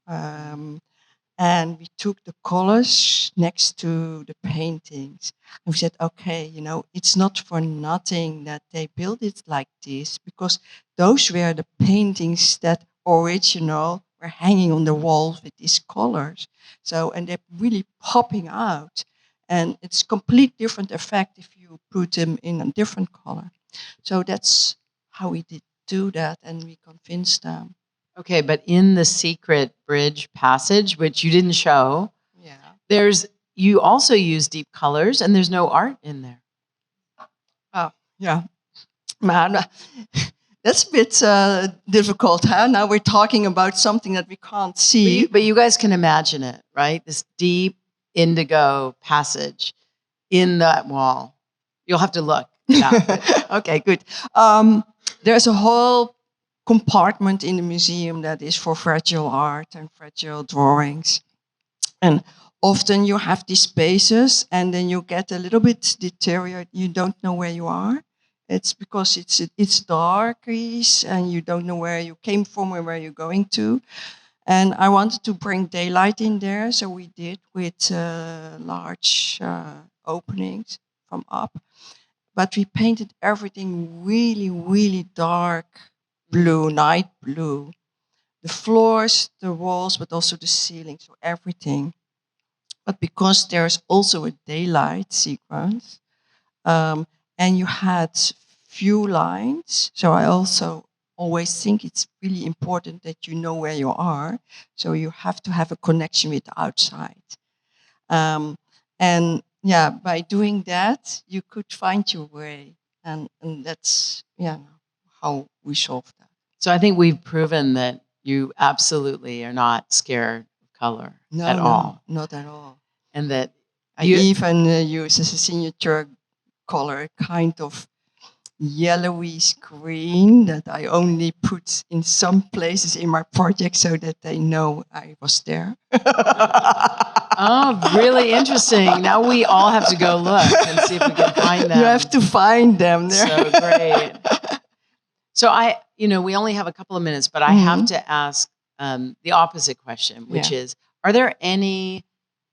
and we took the colors next to the paintings. And we said, okay, it's not for nothing that they built it like this, because those were the paintings that original were hanging on the walls with these colors. So, and they're really popping out. And it's complete different effect if you put them in a different color. So that's how we did do that, and we convinced them. Okay, but in the secret bridge passage, which you didn't show, Yeah. You also use deep colors, and there's no art in there. Oh, yeah. Man, that's a bit difficult, huh? Now we're talking about something that we can't see. But you guys can imagine it, right? This deep indigo passage in that wall. You'll have to look it up. Okay, good. There's a whole compartment in the museum that is for fragile art and fragile drawings. And often you have these spaces and then you get a little bit deteriorated. You don't know where you are. It's because it's dark and you don't know where you came from or where you're going to. And I wanted to bring daylight in there, so we did with large openings from up. But we painted everything really, really dark blue, night blue. The floors, the walls, but also the ceiling, so everything. But because there's also a daylight sequence, and you had few lines, so I also always think it's really important that you know where you are. So you have to have a connection with the outside. And yeah, by doing that, you could find your way. And that's how we solved that. So I think we've proven that you absolutely are not scared of color at all. Not at all. And that I even use as a signature color kind of yellowy screen that I only put in some places in my project so that they know I was there. Oh, really interesting. Now we all have to go look and see if we can find them. You have to find them there. So great. So we only have a couple of minutes, but I have to ask the opposite question, which is, are there any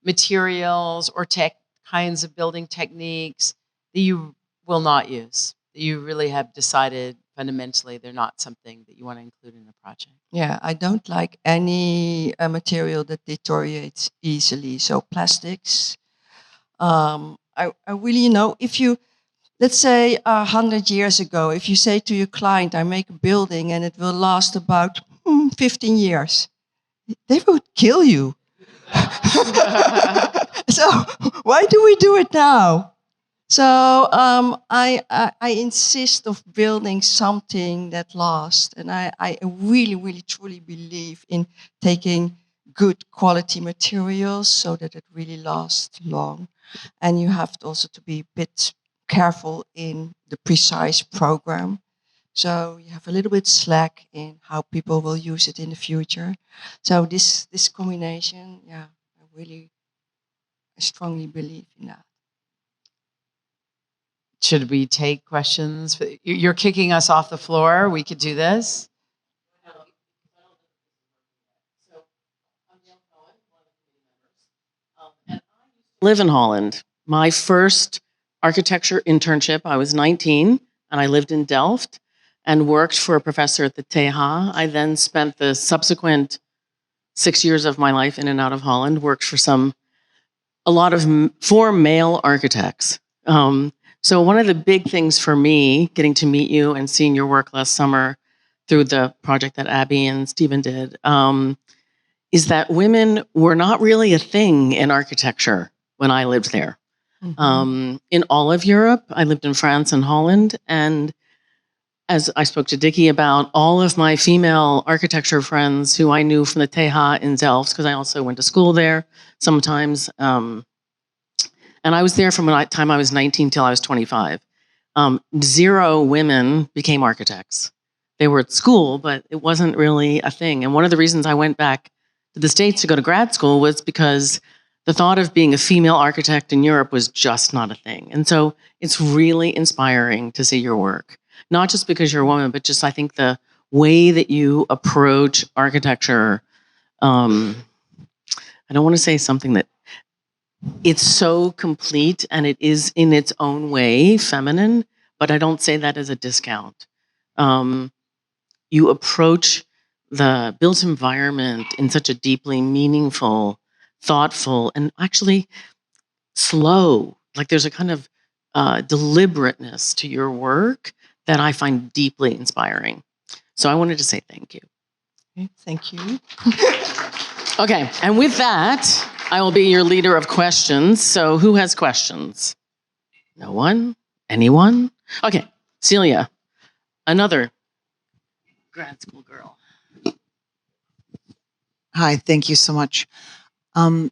materials or kinds of building techniques that you will not use, that you really have decided fundamentally they're not something that you want to include in a project? Yeah, I don't like any material that deteriorates easily. So plastics. I really, if you, let's say 100 years ago, if you say to your client, I make a building and it will last about 15 years, they would kill you. So why do we do it now? So I insist of building something that lasts, and I really, really, truly believe in taking good quality materials so that it really lasts long. And you have to also to be a bit careful in the precise program, So you have a little bit slack in how people will use it in the future. So this combination, yeah, I strongly believe in that. Should we take questions? You're kicking us off the floor. We could do this. Live in Holland. My first architecture internship, I was 19 and I lived in Delft and worked for a professor at the TH. I then spent the subsequent 6 years of my life in and out of Holland, worked for for male architects. So one of the big things for me, getting to meet you and seeing your work last summer through the project that Abby and Stephen did, is that women were not really a thing in architecture when I lived there. Mm-hmm. In all of Europe, I lived in France and Holland, and as I spoke to Dikkie about, all of my female architecture friends who I knew from the TH in Delft, because I also went to school there sometimes, and I was there from the time I was 19 till I was 25. 0 women became architects. They were at school, but it wasn't really a thing. And one of the reasons I went back to the States to go to grad school was because the thought of being a female architect in Europe was just not a thing. And so it's really inspiring to see your work, not just because you're a woman, but just I think the way that you approach architecture. I don't want to say something that it's so complete and it is in its own way feminine, but I don't say that as a discount. You approach the built environment in such a deeply meaningful, thoughtful, and actually slow, like there's a kind of deliberateness to your work that I find deeply inspiring. So I wanted to say thank you. Okay, thank you. Okay, and with that, I will be your leader of questions. So who has questions? No one? Anyone? Okay, Celia, another grad school girl. Hi, thank you so much. I'm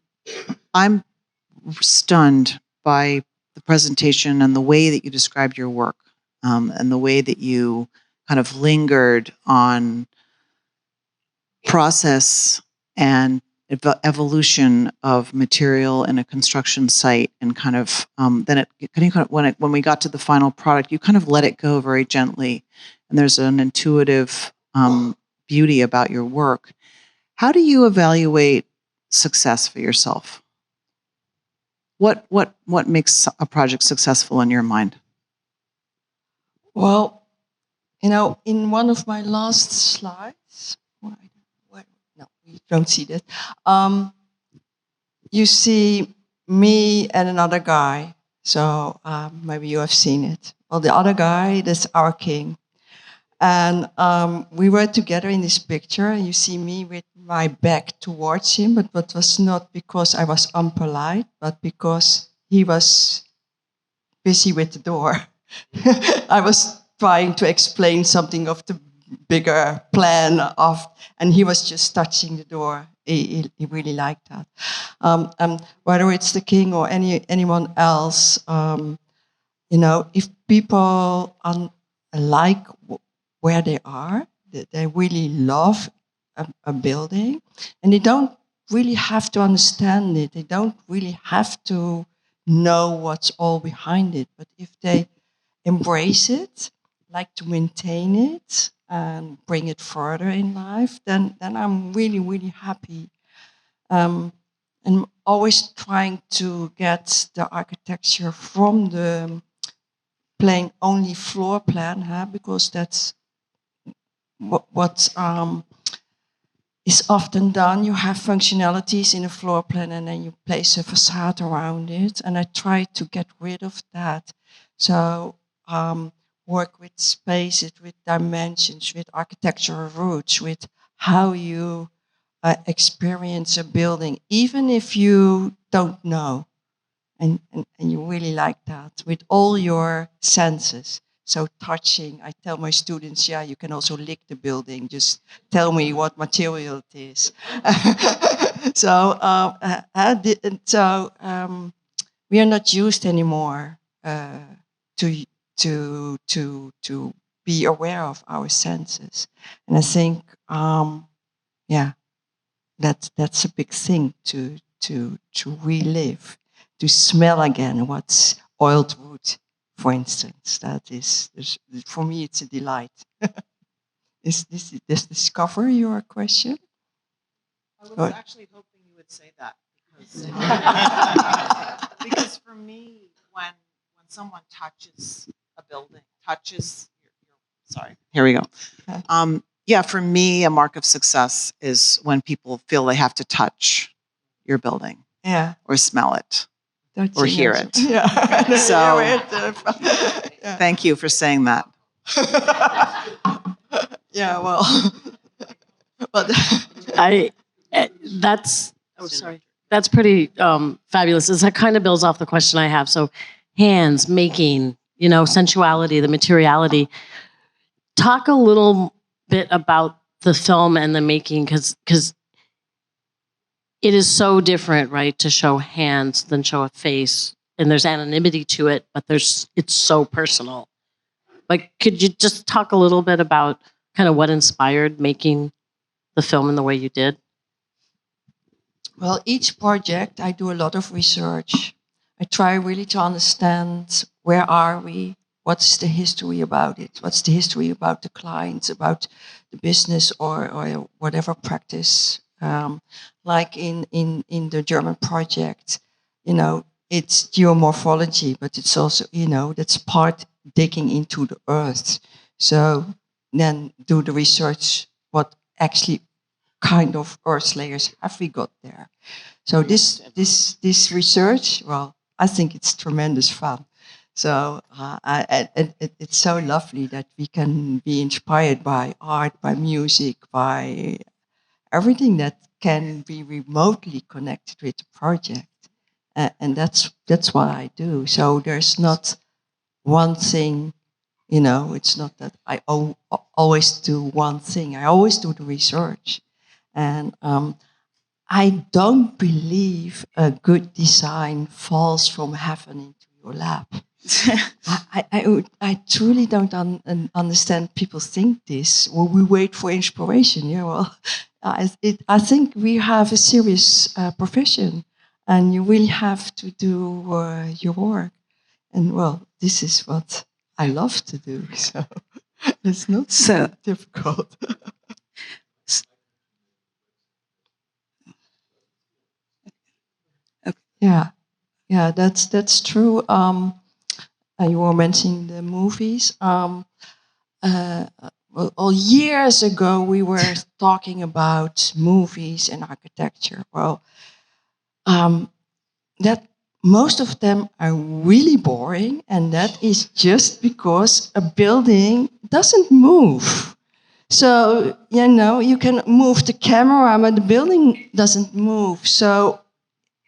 stunned by the presentation and the way that you described your work, and the way that you kind of lingered on process and evolution of material in a construction site, and kind of when we got to the final product, you kind of let it go very gently, and there's an intuitive beauty about your work. How do you evaluate success for yourself? What makes a project successful in your mind? Well, in one of my last slides, no, we don't see that. You see me and another guy. So maybe you have seen it. Well, the other guy, that's our king. And we were together in this picture, and you see me with my back towards him, but that was not because I was unpolite, but because he was busy with the door. I was trying to explain something of the bigger plan and he was just touching the door. He really liked that. Whether it's the king or anyone else, if people like where they are, they really love a building, and they don't really have to understand it. They don't really have to know what's all behind it. But if they embrace it, like to maintain it and bring it further in life, then I'm really, really happy. And always trying to get the architecture from the playing only floor plan, because that's what is often done. You have functionalities in a floor plan and then you place a facade around it. And I try to get rid of that. So work with spaces, with dimensions, with architectural roots, with how you experience a building, even if you don't know. And you really like that, with all your senses. So touching, I tell my students, yeah, you can also lick the building. Just tell me what material it is. So we are not used anymore to be aware of our senses. And I think, yeah, that's a big thing to relive, to smell again what's oiled wood, for instance. That is, for me, it's a delight. Does this cover your question? I was Or- actually hoping you would say that because for me, when someone touches a building, sorry, here we go. Yeah, for me, a mark of success is when people feel they have to touch your building, Yeah. or smell it, That's or hear it. Yeah. So- Yeah. Thank you for saying that. Yeah, well, but that's pretty fabulous. That kind of builds off the question I have. So hands, making, sensuality, the materiality. Talk a little bit about the film and the making, because it is so different, right, to show hands than show a face. And there's anonymity to it, but it's so personal. Like, could you just talk a little bit about kind of what inspired making the film in the way you did? well, each project I do a lot of research. I try really to understand where are we, what's the history about it, what's the history about the clients, about the business or whatever practice. Like in the German project, it's geomorphology, but it's also, that's part digging into the earth. So then do the research, what actually kind of earth layers have we got there? So this research, well, I think it's tremendous fun. So it's so lovely that we can be inspired by art, by music, by everything that can be remotely connected with the project. And that's what I do. So there's not one thing, it's not that I always do one thing. I always do the research. And I don't believe a good design falls from heaven into your lap. I truly don't understand people think this. Well, we wait for inspiration. Yeah, well, I think we have a serious profession, and you really have to do your work. And well, this is what I love to do. So it's not so difficult. Yeah, that's true. You were mentioning the movies. Well, years ago, we were talking about movies and architecture. Well, that most of them are really boring, and that is just because a building doesn't move. So, you can move the camera, but the building doesn't move. So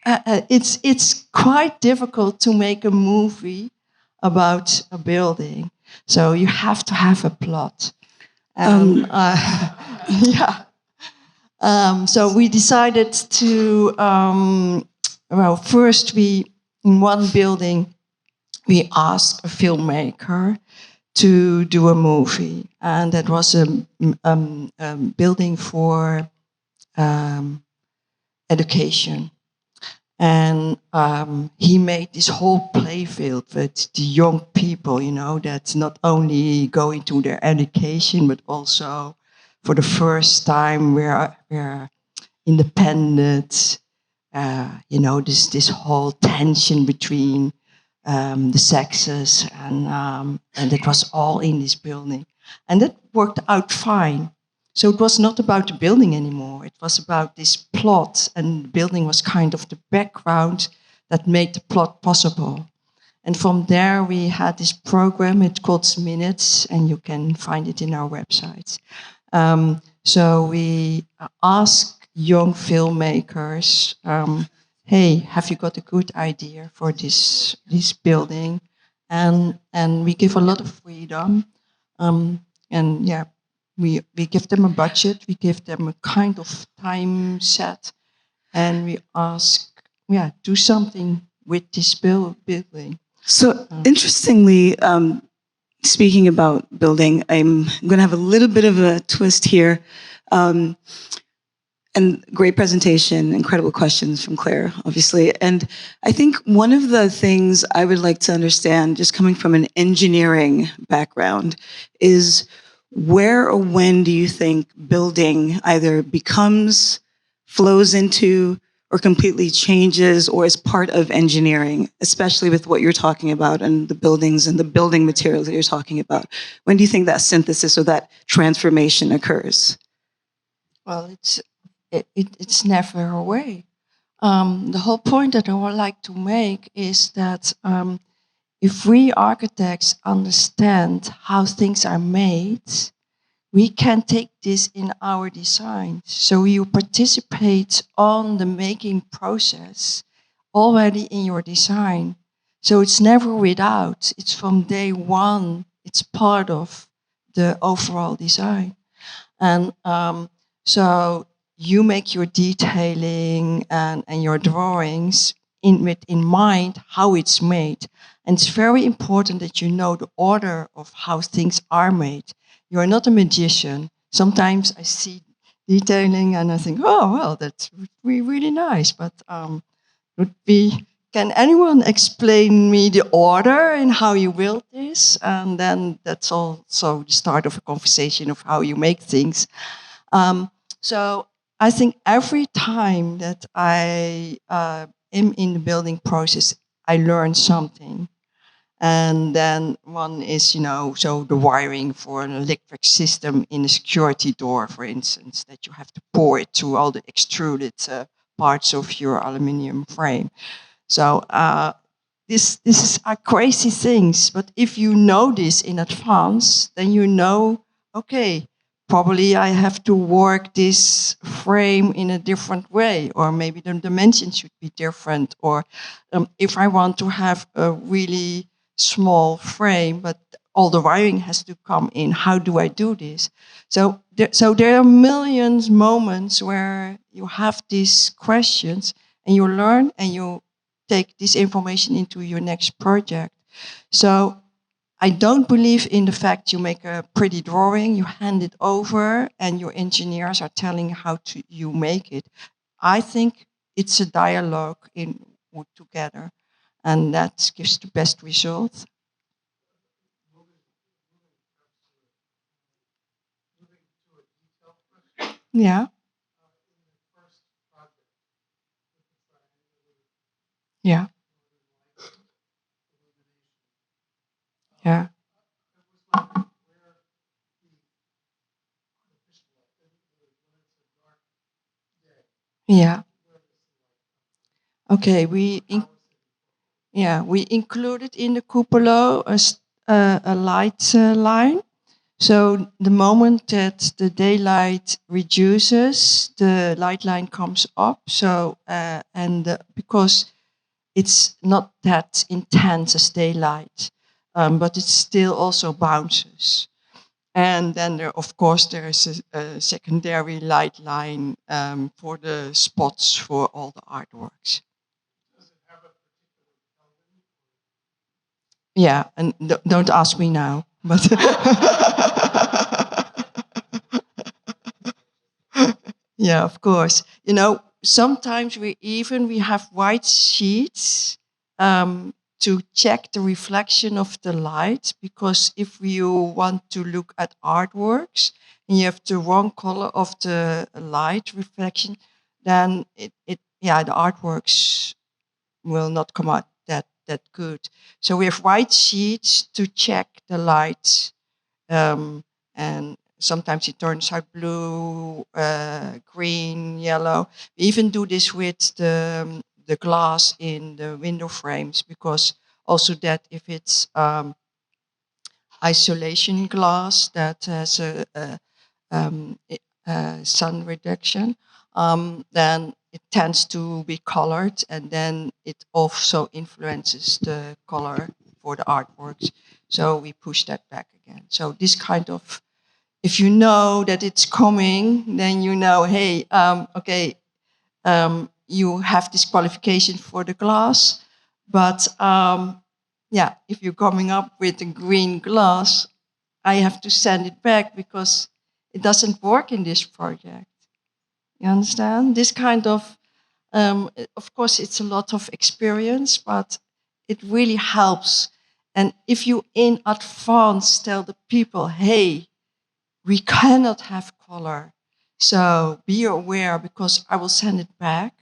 it's quite difficult to make a movie about a building. So you have to have a plot. Yeah. So we decided to, first in one building, we asked a filmmaker to do a movie. And that was a building for education. And he made this whole playfield with the young people, that not only go into their education, but also for the first time we're independent. This whole tension between the sexes, and it was all in this building. And that worked out fine. So it was not about the building anymore. It was about this plot, and the building was kind of the background that made the plot possible. And from there, we had this program. It's called Minutes, and you can find it in our website. So we ask young filmmakers, hey, have you got a good idea for this building? And we give a lot of freedom. And yeah, we give them a budget, we give them a kind of time set, and we ask, do something with this building. So interestingly, speaking about building, I'm going to have a little bit of a twist here. And great presentation, incredible questions from Claire, obviously. And I think one of the things I would like to understand, just coming from an engineering background, is where or when do you think building either becomes, flows into, or completely changes or is part of engineering, especially with what you're talking about and the buildings and the building materials that you're talking about? When do you think that synthesis or that transformation occurs? Well, it's never away. The whole point that I would like to make is that if we architects understand how things are made, we can take this in our design. So you participate on the making process already in your design. So it's never without, it's from day one, it's part of the overall design. And so you make your detailing and your drawings in mind how it's made. And it's very important that you know the order of how things are made. You are not a magician. Sometimes I see detailing and I think, oh, well, that's really nice. But can anyone explain me the order and how you build this? And then that's also the start of a conversation of how you make things. So I think every time that I am in the building process, I learn something. And then one is, so the wiring for an electric system in a security door, for instance, that you have to pour it through all the extruded parts of your aluminium frame. So this are crazy things, but if you know this in advance, then you know, okay, probably I have to work this frame in a different way, or maybe the dimensions should be different, or if I want to have a really small frame, but all the wiring has to come in, how do I do this? So there are millions moments where you have these questions and you learn and you take this information into your next project. So I don't believe in the fact you make a pretty drawing, you hand it over, and your engineers are telling how you make it. I think it's a dialogue together, and that gives the best result. Yeah. Yeah. Yeah. Yeah. Okay, we included in the cupola a light line. So the moment that the daylight reduces, the light line comes up. So because it's not that intense as daylight, but it still also bounces. And then of course there is a secondary light line for the spots for all the artworks. Yeah, and don't ask me now, but yeah, of course. Sometimes we have white sheets to check the reflection of the light, because if you want to look at artworks and you have the wrong color of the light reflection, then the artworks will not come out that good. So we have white sheets to check the light, and sometimes it turns out blue, green, yellow. We even do this with the glass in the window frames, because also that if it's isolation glass that has a sun reduction, then it tends to be colored, and then it also influences the color for the artworks. So we push that back again. So this kind of, if you know that it's coming, then you know, hey, okay, you have this qualification for the glass, but yeah, if you're coming up with a green glass, I have to send it back because it doesn't work in this project. You understand? This kind of course, it's a lot of experience, but it really helps. And if you in advance tell the people, hey, we cannot have color, so be aware because I will send it back.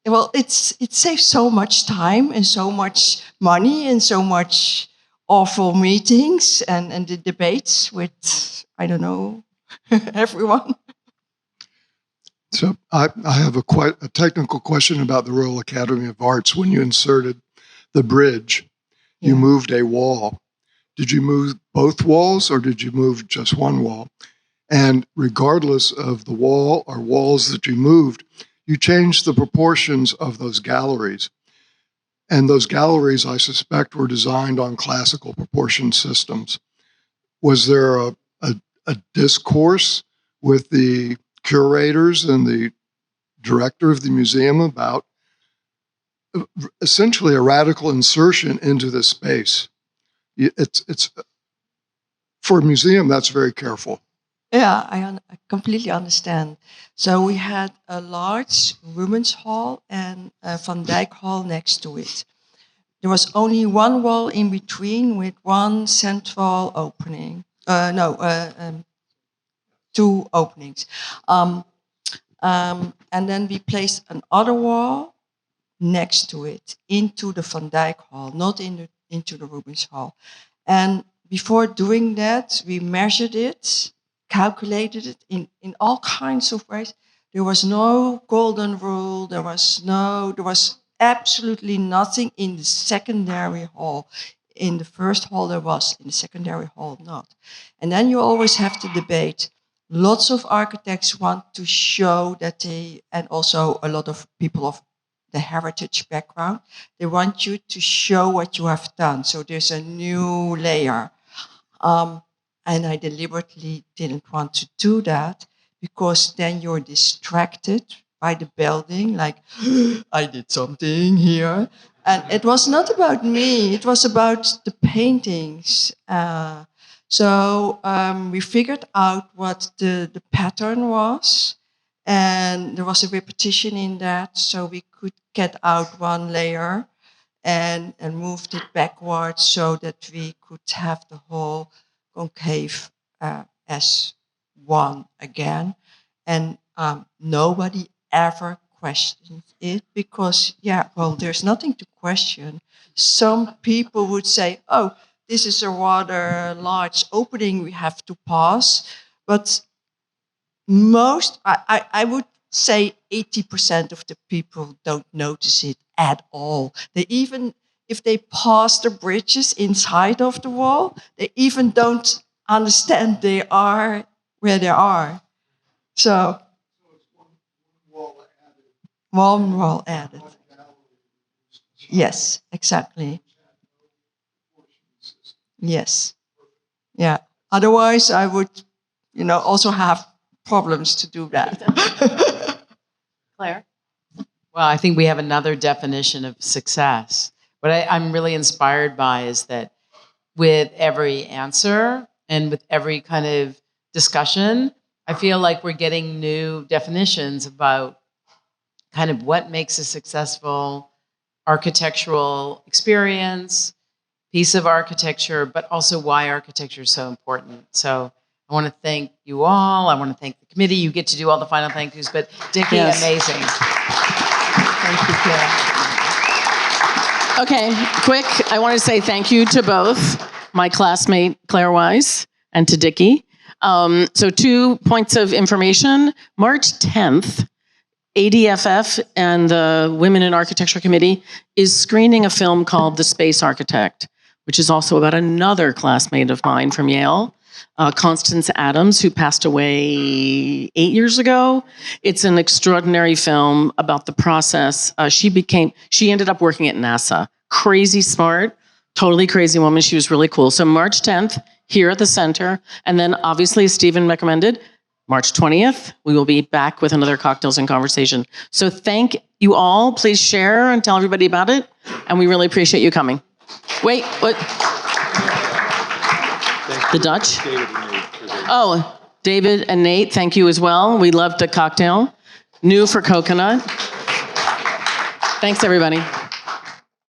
Well, it saves so much time and so much money and so much awful meetings and the debates with, I don't know, everyone. So I have quite a technical question about the Royal Academy of Arts. When you inserted the bridge, you moved a wall. Did you move both walls or did you move just one wall? And regardless of the wall or walls that you moved, you changed the proportions of those galleries. And those galleries, I suspect, were designed on classical proportion systems. Was there a discourse with the curators and the director of the museum about essentially a radical insertion into this space? It's for a museum, that's very careful. Yeah, I completely understand. So we had a large women's hall and a Van Dyck hall next to it. There was only one wall in between with one central opening. Two openings. And then we placed another wall next to it into the Van Dyck hall, not into the Rubens hall. And before doing that, we measured it, calculated it in all kinds of ways. There was no golden rule. There was absolutely nothing in the secondary hall. In the first hall there was, in the secondary hall not. And then you always have to debate. Lots of architects want to show that and also a lot of people of the heritage background, they want you to show what you have done. So there's a new layer. And I deliberately didn't want to do that because then you're distracted by the building, like, I did something here. And it was not about me, it was about the paintings. So we figured out what the pattern was, and there was a repetition in that, so we could get out one layer and moved it backwards so that we could have the whole concave as one again. And nobody ever questioned it because, there's nothing to question. Some people would say, oh, this is a rather large opening we have to pass. But I would say 80% of the people don't notice it at all. They even, if they pass the bridges inside of the wall, they even don't understand they are where they are. So, one wall added. Yes, exactly. Yes. Yeah. Otherwise, I would, also have problems to do that. Claire? Well, I think we have another definition of success. What I'm really inspired by is that with every answer and with every kind of discussion, I feel like we're getting new definitions about kind of what makes a successful architectural experience, piece of architecture, but also why architecture is so important. So I want to thank you all. I want to thank the committee. You get to do all the final thank yous, but Dikkie, Yes. amazing. Thank you, Claire. Okay, quick. I want to say thank you to both my classmate Claire Weisz and to Dikkie. So 2 points of information. March 10th, ADFF and the Women in Architecture Committee is screening a film called The Space Architect, which is also about another classmate of mine from Yale, Constance Adams, who passed away 8 years ago. It's an extraordinary film about the process. She ended up working at NASA. Crazy smart, totally crazy woman. She was really cool. So March 10th, here at the center. And then obviously, as Stephen recommended, March 20th, we will be back with another Cocktails and Conversation. So thank you all. Please share and tell everybody about it. And we really appreciate you coming. Wait, what? The Dutch? Oh, David and Nate, thank you as well. We loved the cocktail. New for coconut. Thanks, everybody.